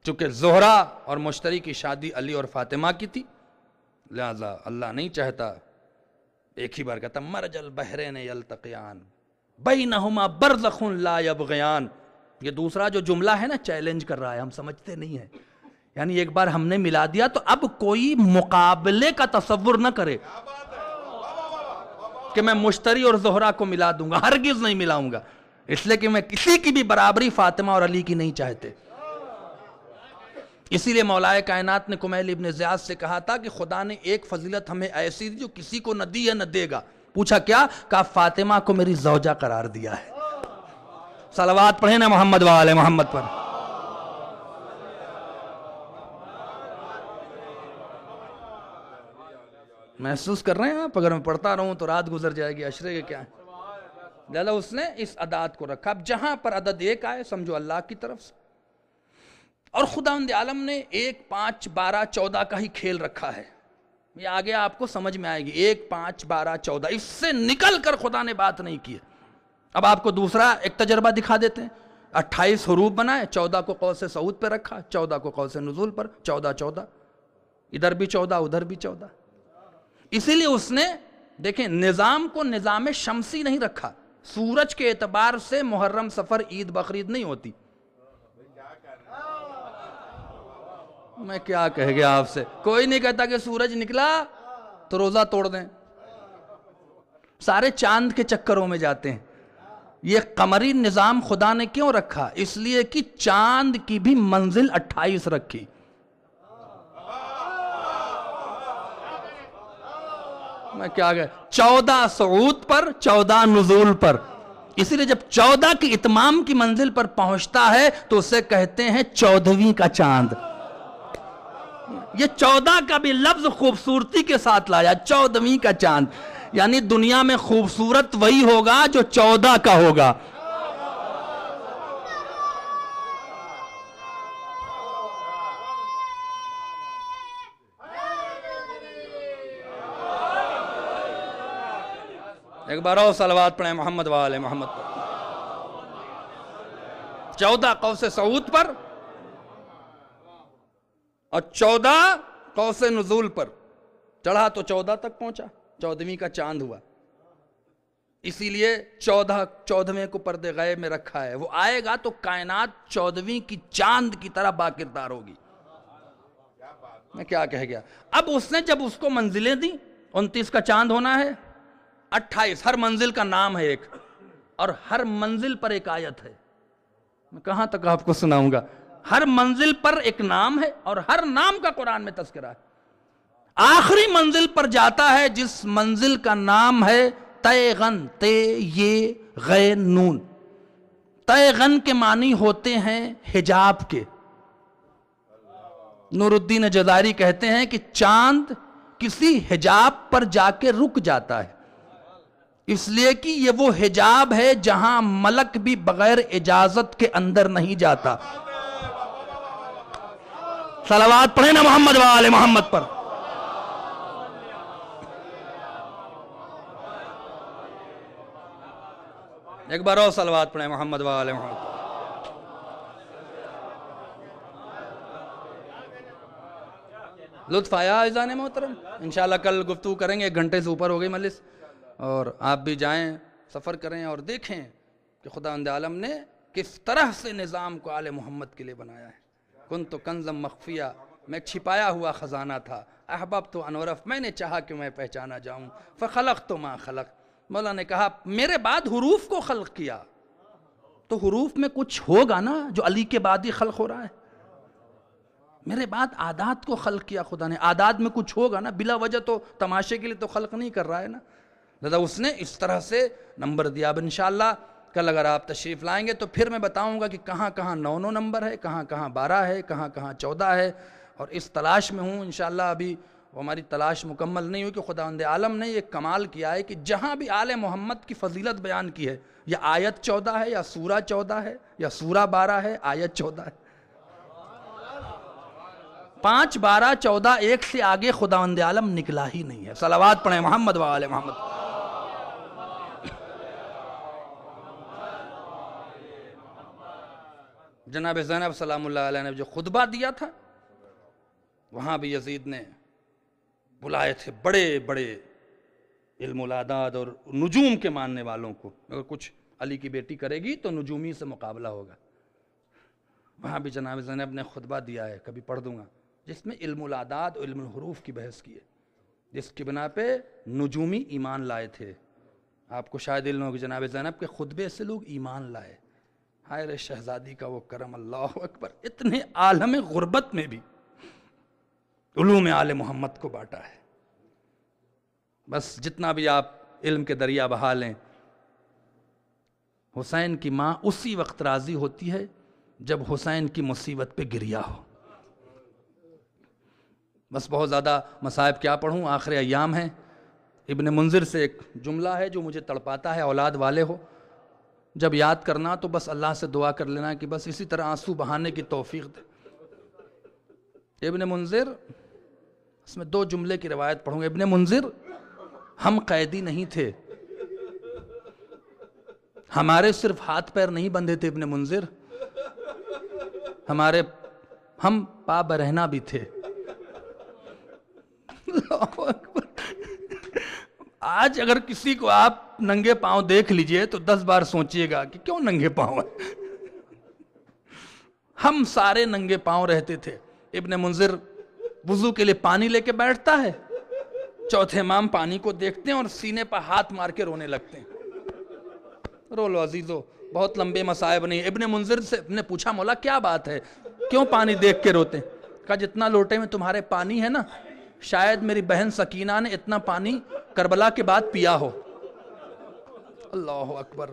چونکہ زہرا اور مشتری کی شادی علی اور فاطمہ کی تھی، لہذا اللہ نہیں چاہتا، ایک ہی بار کہتا مرج البحرین یلتقیان بینہما برزخ لا یبغیان. یہ دوسرا جو جملہ ہے نا چیلنج کر رہا ہے، ہم سمجھتے نہیں ہیں. یعنی ایک بار ہم نے ملا دیا تو اب کوئی مقابلے کا تصور نہ کرے کہ میں مشتری اور زہرا کو ملا دوں گا، ہرگز نہیں ملاؤں گا، اس لیے کہ میں کسی کی بھی برابری فاطمہ اور علی کی نہیں چاہتے. اسی لیے مولا کائنات نے کمیل ابن زیاد سے کہا تھا کہ خدا نے ایک فضیلت ہمیں ایسی دی جو کسی کو نہ دی ہے نہ دے گا. پوچھا کیا؟ کہا فاطمہ کو میری زوجہ قرار دیا ہے. صلوات پڑھیں نا محمد وآل محمد پر. محسوس کر رہے ہیں آپ؟ اگر میں پڑھتا رہوں تو رات گزر جائے گی. اشرے کے کیا ہے؟ لہذا اس نے اس عدد کو رکھا. اب جہاں پر عدد ایک آئے سمجھو اللہ کی طرف سے. اور خداوند عالم نے 1 5 12 14 کا ہی کھیل رکھا ہے. یہ آگے آپ کو سمجھ میں آئے گی. 1 5 12 14 اس سے نکل کر خدا نے بات نہیں کی. اب آپ کو دوسرا ایک تجربہ دکھا دیتے ہیں. 28 حروف بنائے، 14 کو قوس صعود پہ رکھا، 14 کو قوس نزول پر، 14 14 ادھر بھی 14 ادھر بھی 14. اسی لیے اس نے دیکھیں نظام کو نظام شمسی نہیں رکھا. سورج کے اعتبار سے محرم سفر عید بقرعید نہیں ہوتی. میں کیا کہہ گیا آپ سے؟ کوئی نہیں کہتا کہ سورج نکلا تو روزہ توڑ دیں. سارے چاند کے چکروں میں جاتے ہیں. یہ قمری نظام خدا نے کیوں رکھا؟ اس لیے کہ چاند کی بھی منزل 28 رکھی. میں کیا کہہ 14 صعود پر 14 نزول پر. اسی لیے جب 14 کی اتمام کی منزل پر پہنچتا ہے تو اسے کہتے ہیں 14ویں کا چاند. یہ 14 کا بھی لفظ خوبصورتی کے ساتھ لایا، 14ویں کا چاند. یعنی دنیا میں خوبصورت وہی ہوگا جو 14 کا ہوگا. ایک بار اور صلوات پڑھیں محمد وآل محمد پر. 14 قوس صعود پر اور 14 قوس نزول پر چڑھا تو 14 تک پہنچا، 14ویں کا چاند ہوا. اسی لیے 14ویں کو پردے غیب میں رکھا ہے. وہ آئے گا تو کائنات 14ویں کی چاند کی طرح باکردار ہوگی. میں کیا کہہ گیا؟ اب اس نے جب اس کو منزلیں دی، 29 کا چاند ہونا ہے، 28 ہر منزل کا نام ہے ایک، اور ہر منزل پر ایک آیت ہے. میں کہاں تک آپ کو سناؤں گا؟ ہر منزل پر ایک نام ہے اور ہر نام کا قرآن میں تذکرہ ہے. آخری منزل پر جاتا ہے جس منزل کا نام ہے تیغن، تے یہ غین نون. تیغن کے معنی ہوتے ہیں حجاب کے. نور الدین جزائری کہتے ہیں کہ چاند کسی حجاب پر جا کے رک جاتا ہے، اس لیے کہ یہ وہ حجاب ہے جہاں ملک بھی بغیر اجازت کے اندر نہیں جاتا. صلوات پڑھیں نا محمد وآل محمد پر. ایک بار اور صلوات پڑھیں محمد وآل محمد پر. لطف آیا عزیزان محترم؟ انشاءاللہ کل گفتگو کریں گے. 1 گھنٹے سے اوپر ہو گئی مجلس، اور آپ بھی جائیں سفر کریں اور دیکھیں کہ خداوند عالم نے کس طرح سے نظام کو آل محمد کے لیے بنایا ہے. کنت کنزم مخفیہ، میں چھپایا ہوا خزانہ تھا. احببت ان عرف، میں نے چاہا کہ میں پہچانا جاؤں. فخلقت ما خلق، مولا نے کہا میرے بعد حروف کو خلق کیا تو حروف میں کچھ ہوگا نا جو علی کے بعد ہی خلق ہو رہا ہے. میرے بعد عادات کو خلق کیا خدا نے، عادات میں کچھ ہوگا نا، بلا وجہ تو تماشے کے لیے تو خلق نہیں کر رہا ہے نا. لذا اس نے اس طرح سے نمبر دیا. اب انشاءاللہ کل اگر آپ تشریف لائیں گے تو پھر میں بتاؤں گا کہ کہاں کہاں 9 نمبر ہے، کہاں کہاں 12 ہے، کہاں کہاں 14 ہے. اور اس تلاش میں ہوں انشاءاللہ. ابھی ہماری تلاش مکمل نہیں ہوئی کہ خداوند عالم نے یہ کمال کیا ہے کہ جہاں بھی آل محمد کی فضیلت بیان کی ہے، یا آیت 14 ہے، یا سورہ 14 ہے، یا سورہ 12 ہے، آیت 14 ہے. 5 12 14 1 سے آگے خداوند عالم نکلا ہی نہیں ہے. صلوات پڑھیں محمد وآل محمد. جناب زینب سلام اللہ علیہ نے جو خطبہ دیا تھا وہاں بھی یزید نے بلائے تھے بڑے بڑے علم العداد اور نجوم کے ماننے والوں کو، اگر کچھ علی کی بیٹی کرے گی تو نجومی سے مقابلہ ہوگا۔ وہاں بھی جناب زینب نے خطبہ دیا ہے، کبھی پڑھ دوں گا، جس میں علم العداد اور علم الحروف کی بحث کی ہے، جس کی بنا پہ نجومی ایمان لائے تھے۔ آپ کو شاید علم ہو کہ جناب زینب کے خطبے سے لوگ ایمان لائے۔ ہائے رے شہزادی کا وہ کرم، اللہ اکبر، اتنے عالم غربت میں بھی علوم آل محمد کو بانٹا ہے۔ بس جتنا بھی آپ علم کے دریا بہا لیں، حسین کی ماں اسی وقت راضی ہوتی ہے جب حسین کی مصیبت پہ گریا ہو۔ بس بہت زیادہ مصائب کیا پڑھوں، آخر ایام ہیں۔ ابن منذر سے ایک جملہ ہے جو مجھے تڑپاتا ہے، اولاد والے ہو جب یاد کرنا تو بس اللہ سے دعا کر لینا کہ بس اسی طرح آنسو بہانے کی توفیق دے۔ ابن منذر، اس میں 2 جملے کی روایت پڑھوں گا۔ ابن منذر، ہم قیدی نہیں تھے، ہمارے صرف ہاتھ پیر نہیں بندھے تھے ابن منذر، ہم پا برہنہ بھی تھے۔ اللہ اکبر۔ آج اگر کسی کو آپ ننگے پاؤں دیکھ لیجئے تو 10 بار سوچئے گا کہ کیوں ننگے پاؤں ہیں۔ ہم سارے ننگے پاؤں رہتے تھے۔ ابن منذر وضو کے لیے پانی لے کے بیٹھتا ہے، چوتھے امام پانی کو دیکھتے ہیں اور سینے پر ہاتھ مار کے رونے لگتے ہیں۔ رو لو عزیزو، بہت لمبے مصائب نہیں۔ ابن منذر سے نے پوچھا مولا کیا بات ہے، کیوں پانی دیکھ کے روتے ہیں؟ کہا جتنا لوٹے میں تمہارے پانی ہے نا، شاید میری بہن سکینہ نے اتنا پانی کربلا کے بعد پیا ہو۔ اللہ اکبر۔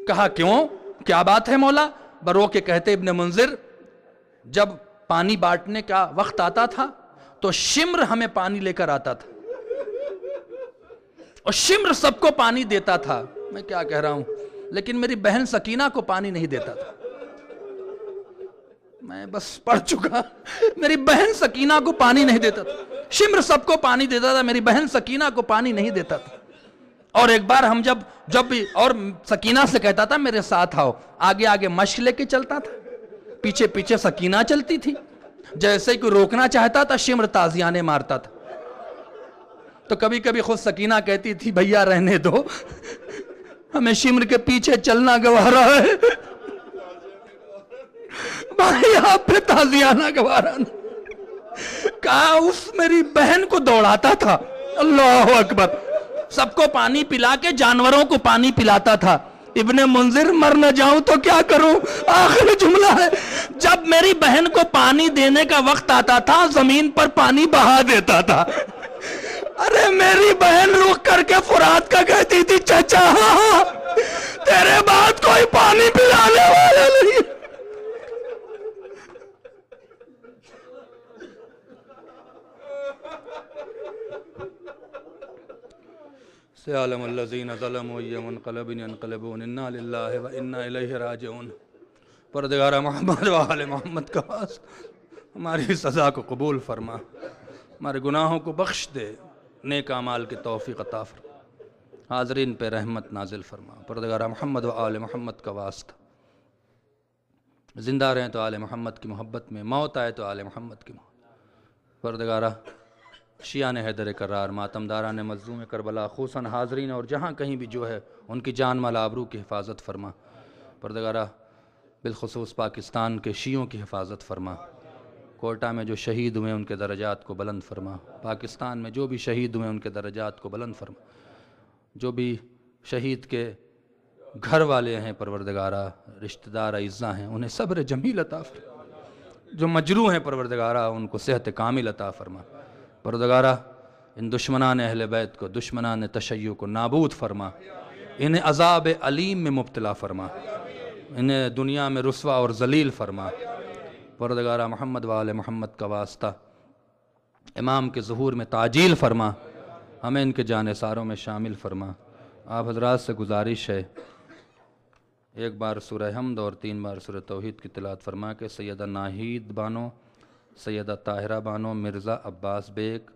کہا کیوں، کیا بات ہے مولا؟ برو کے کہتے ابن منذر، جب پانی بانٹنے کا وقت آتا تھا تو شمر ہمیں پانی لے کر آتا تھا اور شمر سب کو پانی دیتا تھا۔ میں کیا کہہ رہا ہوں، لیکن میری بہن سکینہ کو پانی نہیں دیتا تھا۔ میں بس پڑھ چکا، میری بہن سکینہ کو پانی نہیں دیتا تھا، شمر سب کو پانی دیتا تھا، میری بہن سکینہ کو پانی نہیں دیتا تھا۔ اور ایک بار ہم جب بھی، اور سکینہ سے کہتا تھا میرے ساتھ آؤ، آگے آگے مشق لے کے چلتا تھا، پیچھے پیچھے سکینہ چلتی تھی، جیسے کوئی روکنا چاہتا تھا شمر تازیانے مارتا تھا۔ تو کبھی کبھی خود سکینہ کہتی تھی بھیا رہنے دو، ہمیں شمر کے پیچھے چلنا گوارا ہے، بھائی آپ پہ تازیانہ گوارا نہیں۔ کہا اس میری بہن کو دوڑاتا تھا، اللہ اکبر، سب کو پانی پلا کے جانوروں کو پانی پلاتا تھا۔ ابن منذر، مر نہ جاؤں تو کیا کروں؟ آخری جملہ ہے، جب میری بہن کو پانی دینے کا وقت آتا تھا زمین پر پانی بہا دیتا تھا۔ ارے میری بہن رک کر کے فرات کا کہتی تھی چچا تیرے بعد کوئی پانی پلانے والا نہیں۔ سيعلم الذين ظلموا أي منقلب ينقلبون إنا لله وإنا إليه راجعون۔ پروردگار محمد و آل محمد کا واسطہ ہماری سزا کو قبول فرما، ہمارے گناہوں کو بخش دے، نیک اعمال کی توفیق عطا فرما، حاضرین پہ رحمت نازل فرما۔ پروردگار محمد و آل محمد کا واسطہ زندہ رہیں تو آل محمد کی محبت میں، موت آئے تو آل محمد کی محبت۔ پروردگارہ شیعہ نے حیدر کرار، ماتمداران مظلوم کربلا، خصوصاً حاضرین اور جہاں کہیں بھی جو ہے ان کی جان مال آبرو کی حفاظت فرما۔ پروردگارہ بالخصوص پاکستان کے شیعوں کی حفاظت فرما، کوئٹہ میں جو شہید ہوئے ان کے درجات کو بلند فرما، پاکستان میں جو بھی شہید ہوئے ان کے درجات کو بلند فرما، جو بھی شہید کے گھر والے ہیں پروردگارہ، رشتہ دار اعزاء ہیں، انہیں صبر جمیل عطا فرما، جو مجروح ہیں پروردگارہ ان کو صحت کامل عطا فرما۔ پروردگارہ ان دشمنان اہل بیت کو، دشمنان تشیع کو نابود فرما، انہیں عذاب علیم میں مبتلا فرما، انہیں دنیا میں رسوا اور ذلیل فرما۔ پروردگارہ محمد و آل محمد کا واسطہ امام کے ظہور میں تعجیل فرما، ہمیں ان کے جانثاروں میں شامل فرما۔ آپ حضرات سے گزارش ہے، 1 بار سورہ حمد اور 3 بار سورہ توحید کی تلاوت فرما کے سیدہ ناہید بانو، سیدہ طاہرہ بانو، مرزا عباس بیگ،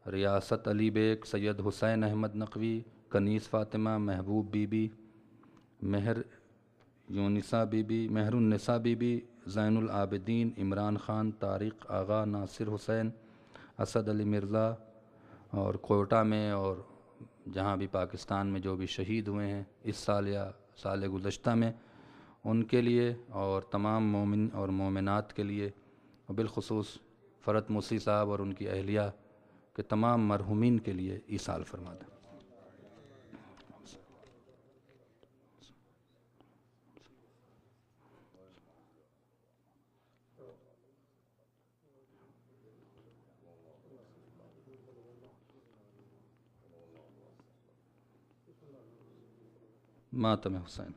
ریاست علی بیگ، سید حسین احمد نقوی، کنیز فاطمہ، محبوب بی بی، مہر یونسا بی بی، مہر النساء بی بی، زین العابدین، عمران خان، طارق آغا، ناصر حسین، اسد علی مرزا، اور کوئٹہ میں اور جہاں بھی پاکستان میں جو بھی شہید ہوئے ہیں اس سال یا سال گزشتہ میں، ان کے لیے اور تمام مومن اور مومنات کے لیے، اور بالخصوص فرت موسی صاحب اور ان کی اہلیہ کے تمام مرحومین کے لیے ایصال فرما دیں۔ ماتم حسین۔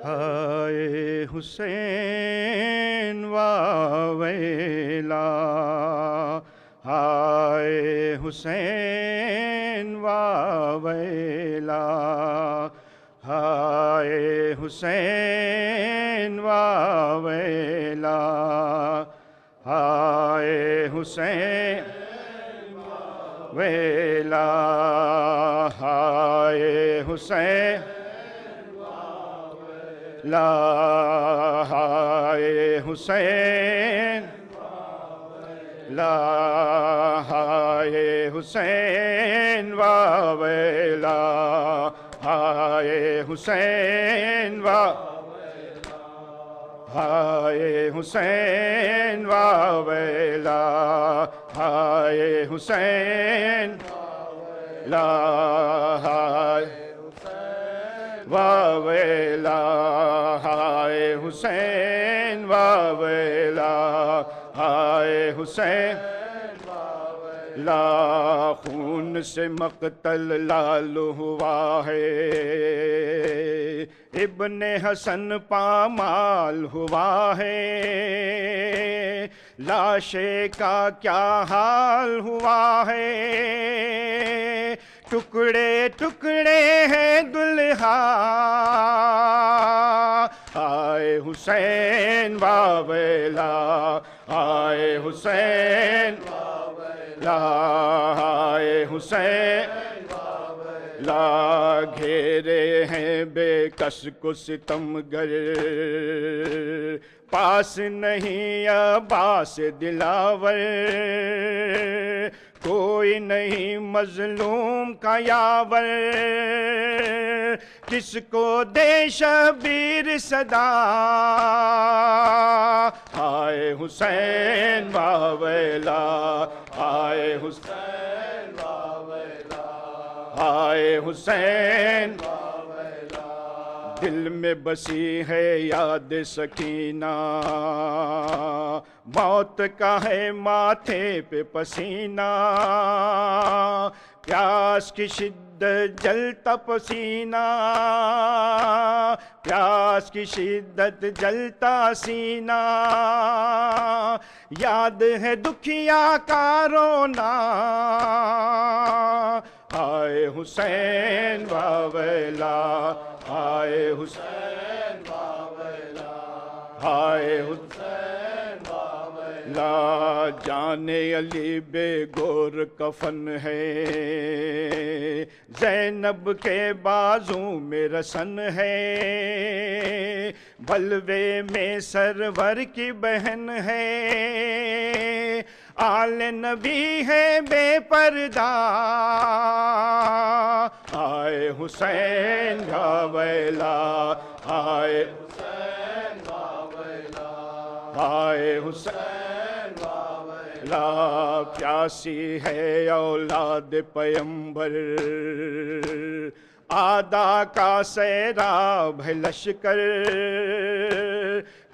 ہائے حسین واویلا، ہائے حسین واویلا، ہائے حسین واویلا، ہائے حسین ویلا، ہائے حسین لا، ہائے حسین لا، ہائے حسین واویلا، ہائے حسین واویلا، ہائے حسین واویلا، ہائے حسین لا، ہائے واویلا، ہائے حسین واویلا، ہائے حسین لا، خون سے مقتل لال ہوا ہے، ابن حسن پامال ہوا ہے، لاشے کا کیا حال ہوا ہے، ٹکڑے ٹکڑے ہیں دلہا، آئے حسین واویلا، آئے حسین لا، آئے حسین لا، گھیرے ہیں بے کس کو ستمگر، پاس نہیں عباس دلاور، کوئی نہیں مظلوم کا یاور، کس کو دے شبیر صدا، آئے حسین واویلا، آئے حسین واویلا، آئے حسین واویلا، دل میں بسی ہے یاد سکینہ، موت کا ہے ماتھے پہ پسینہ، پیاس کی شدت جلتا پسینہ، پیاس کی شدت جلتا سینہ، یاد ہے دکھیا کا رونا، آئے حسین واویلا، آئے حسین واویلا، آئے حسین واویلا، لا جانے علی بے گور کفن ہے، زینب کے بازوں میں رسن ہے، بلوے میں سرور کی بہن ہے، آل نبی ہے بے پردہ، آئے حسین کا ویلا، آئے حسین کا ویلا، آئے حسین کا ویلا، پیاسی ہے اولاد پیمبر، آدھا کا سیراب ہے لشکر،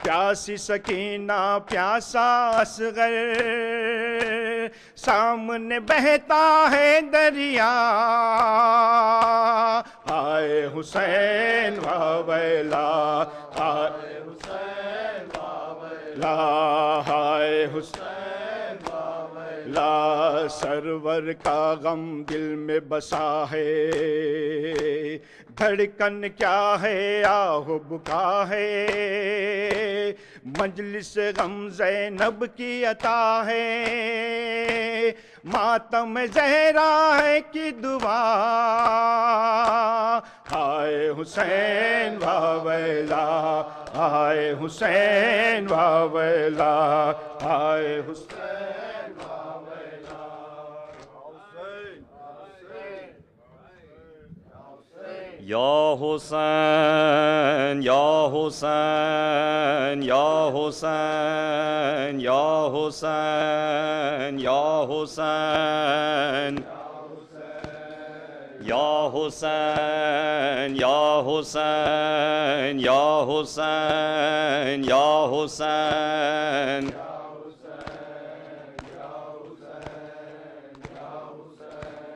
پیاسی سکینہ پیاسا اصغر، سامنے بہتا ہے دریا، آئے حسین واویلا، آئے حسین واویلا، آئے حسین واویلا، سرور کا غم دل میں بسا ہے، دھڑکن کیا ہے آہ بکا ہے، مجلس غم زینب کی عطا ہے، ماتم زہرا ہے کی دعا، آئے حسین واویلا، آئے حسین واویلا، آئے حسین واویلا، یا حسین یا حسین یا حسین یا حسین یا حسین یا حسین یا حسین یا حسین یا حسین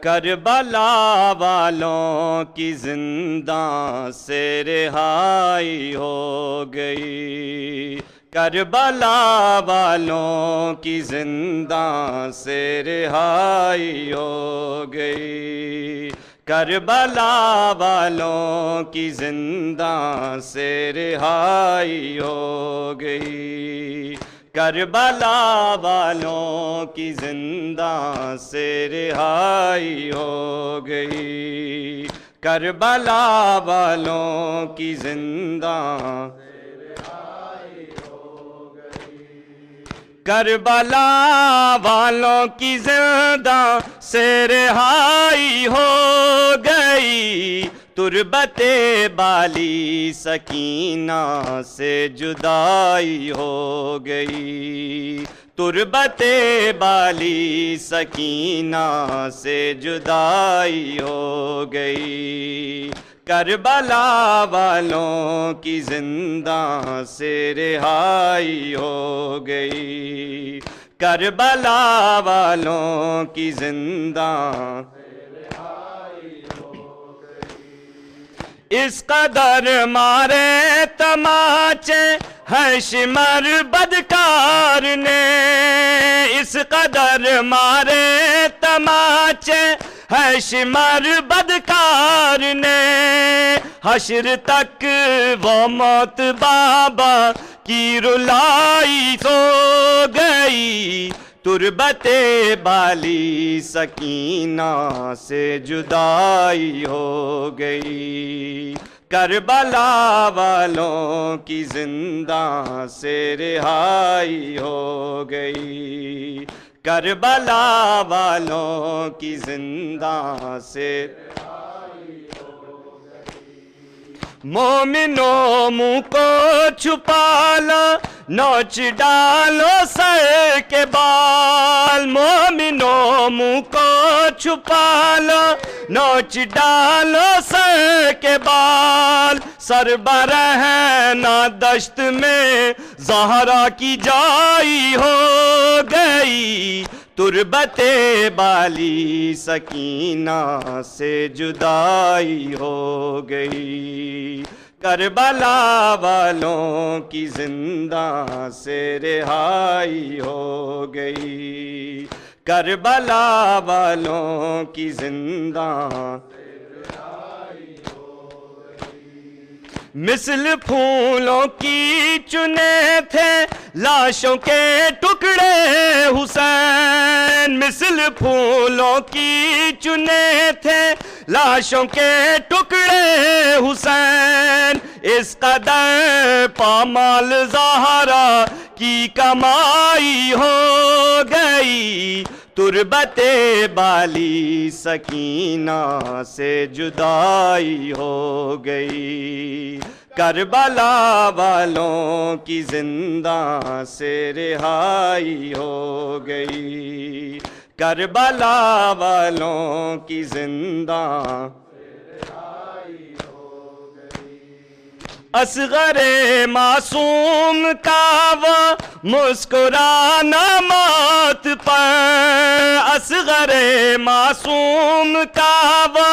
کربلا والوں کی زنداں سے رہائی ہو گئی، کربلا والوں کی زنداں سے رہائی ہو گئی، کربلا والوں کی زنداں سے رہائی ہو گئی، کربلا والوں کی زنداں سے رہائی ہو گئی، کربلا والوں کی زنداں سے رہائی ہو گئی، کربلا والوں کی زنداں سے رہائی ہو گئی، تربت بالی سکینہ سے جدائی ہو گئی، تربت بالی سکینہ سے جدائی ہو گئی، کربلا والوں کی زنداں سے رہائی ہو گئی، کربلا والوں کی زنداں اس قدر مارے تماچے ہے شمر بدکار نے، اس قدر مارے تماچے ہے شمر بدکار نے، حشر تک وہ موت بابا کی رلائی سو گئی، تربت بالی سکینہ سے جدائی ہو گئی، کربلا والوں کی زنداں سے رہائی ہو گئی، کربلا والوں کی زنداں سے مومنوں منہ کو چھپا لو، نوچ ڈالو سر کے بال، مومنوں منہ کو چھپا لو، نوچ ڈالو سر کے بال، سر برہنہ دشت میں زہرا کی جائی ہو گئی، تربت بالی سکینہ سے جدائی ہو گئی، کربلا والوں کی زنداں سے رہائی ہو گئی، کربلا والوں کی زنداں مثل پھولوں کی چنے تھے لاشوں کے ٹکڑے حسین مثل پھولوں کی چنے تھے لاشوں کے ٹکڑے حسین اس قدر پامال زہرا کی کمائی ہو گئی تربت بالی سکینہ سے جدائی ہو گئی کربلا والوں کی زندہ سے رہائی ہو گئی کربلا والوں کی زندہ اصغر معصوم کا وہ مسکرانا موت پر اصغر معصوم کا وہ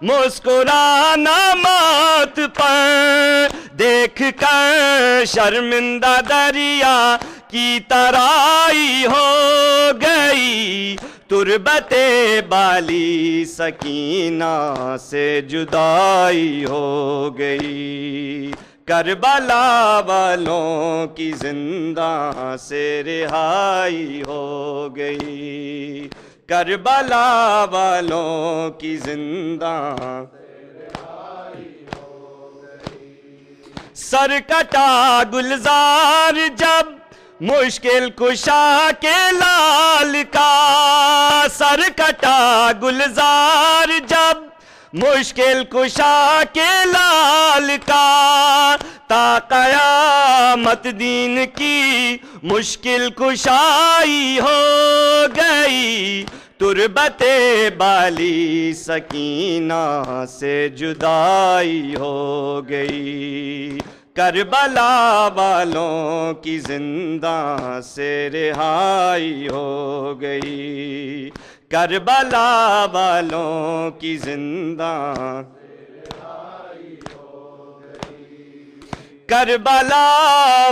مسکرانا موت پر دیکھ کر شرمندہ دریا کی ترائی ہو گئی تربت بالی سکینہ سے جدائی ہو گئی کربلا والوں کی زندہ سے رہائی ہو گئی کربلا والوں کی زندہ سر کٹا گلزار جب مشکل کشا کے لال کا سر کٹا گلزار جب مشکل کشا کے لال کا تا قیامت دین کی مشکل کشائی ہو گئی تربت بالی سکینہ سے جدائی ہو گئی کربلا والوں کی زندہ سے رہائی ہو گئی کربلا والوں کی زندہ کربلا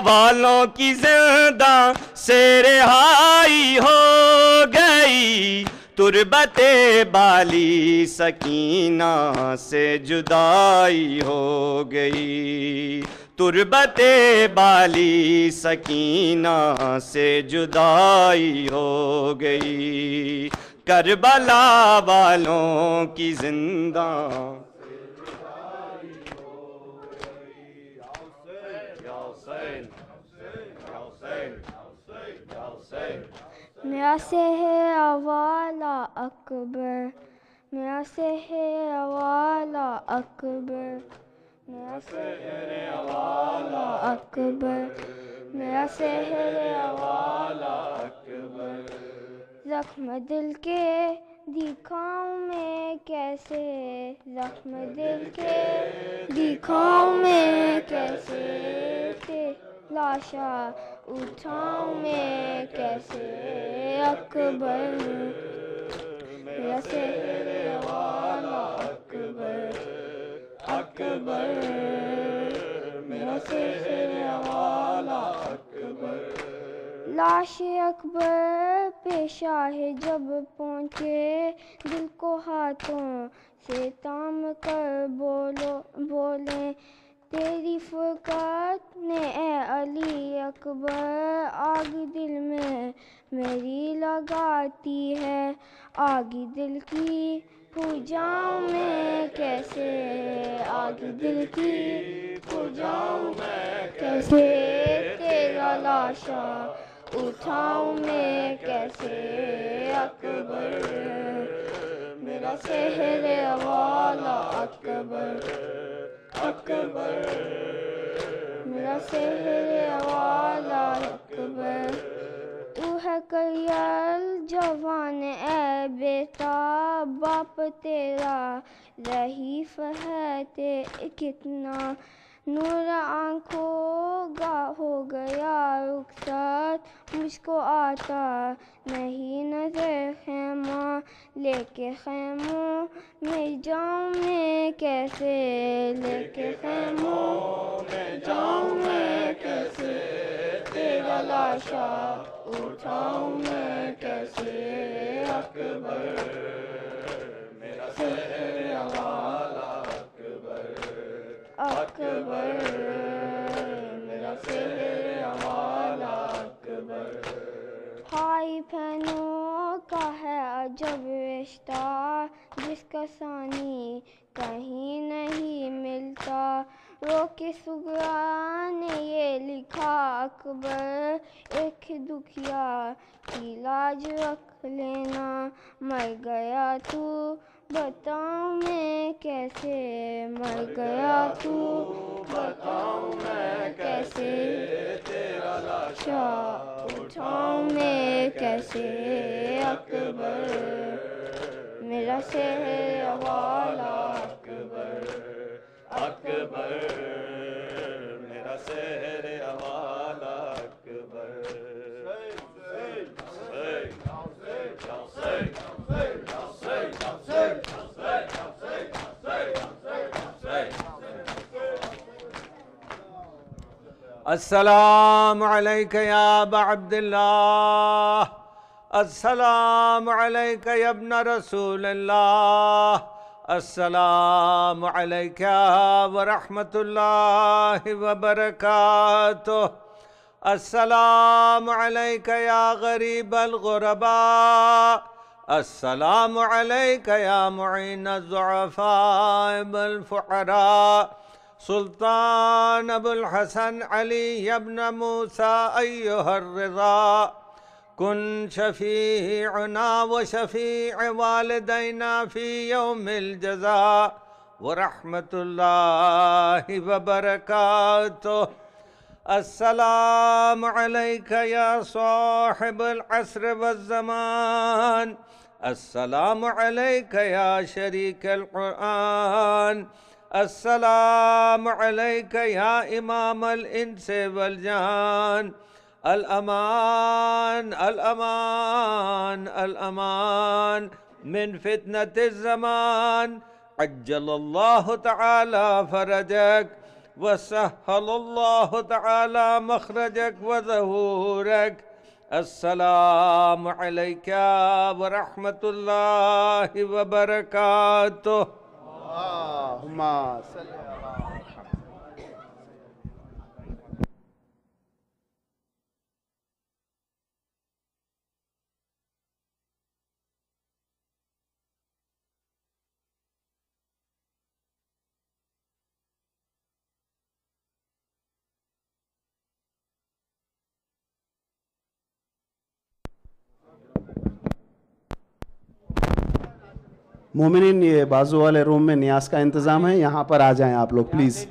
والوں کی زندہ سے رہائی ہو گئی تربت بالی سکینہ سے جدائی ہو گئی تربت بالی سکینہ سے جدائی ہو گئی کربلا والوں کی زندہ میرا سہرا والا اکبر میرا سہرا والا اکبر میرا سہرا والا اکبر میرا سہرا والا اکبر زخم دل کے دکھاؤں میں کیسے زخم دل کے دکھاؤں میں کیسے لاشا اٹھاؤں میں کیسے اکبر میرا سہرا والا اکبر اکبر میرا سہرا والا اکبر لاش اکبر پیشہ ہے جب پہنچے دل کو ہاتھوں سے تام کر بولیں تیری فرقت نے اے علی اکبر آگ دل میں میری لگاتی ہے آگ دل کی پوجاؤں میں کیسے آگ دل کی پوجاؤں میں کیسے تیرا لاشا اٹھاؤں میں کیسے اکبر میرا سہرا والا اکبر اکبر میرا سہرا والا اکبر تو ہے کیل جوان اے بیٹا باپ تیرا ضعیف ہے کتنا نور آنکھوں گا ہو گیا رخصت مجھ کو آتا نہیں نظر خیمہ لے کے خیموں میں جاؤں میں کیسے لے کے خیموں میں جاؤں میں کیسے تیرا لاشا اٹھاؤں میں کیسے اکبر میرا سہرا والا اکبر میرا سہرا والا جب رشتہ جس کا ثانی کہیں نہیں ملتا. روک سغرا نے یہ لکھا اکبر ایک دکھیا کی لاج رکھ لینا. مر گیا تو بتاؤں میں کیسے, مر گیا تو بتاؤں میں کیسے, تیرا لاشا اٹھاؤں میں کیسے اکبر, میرا شہر والا اکبر, اکبر میرا شہر والا اکبر. السلام علیکہ یا ابا عبداللہ, السلام علیکہ یا ابن رسول اللہ, السلام علیکہ ورحمۃ اللہ وبرکاتہ, السلام علیکہ یا غریب الغرباء, السلام علیکہ یا معین الضعفاء والفقراء, سلطان ابو الحسن علی ابن موسیٰ ایہا الرضا, کن شفیعنا و شفیع والدینا فی یوم الجزاء ورحمۃ اللہ وبرکاتہ. السلام علیکہ یا صاحب العصر والزمان, السلام علیکہ یا شریک القرآن, السلام علیکہ یا امام الانس والجان. الامان الامان الامان من فتنة الزمان, عجل اللہ تعالی فرجک وسهل اللہ تعالی مخرجک وظہورک. السلام علیکہ ورحمۃ اللہ وبرکاتہ. اللہم صلی مومنین, یہ بازو والے روم میں نیاز کا انتظام ہے, یہاں پر آ جائیں آپ لوگ پلیز.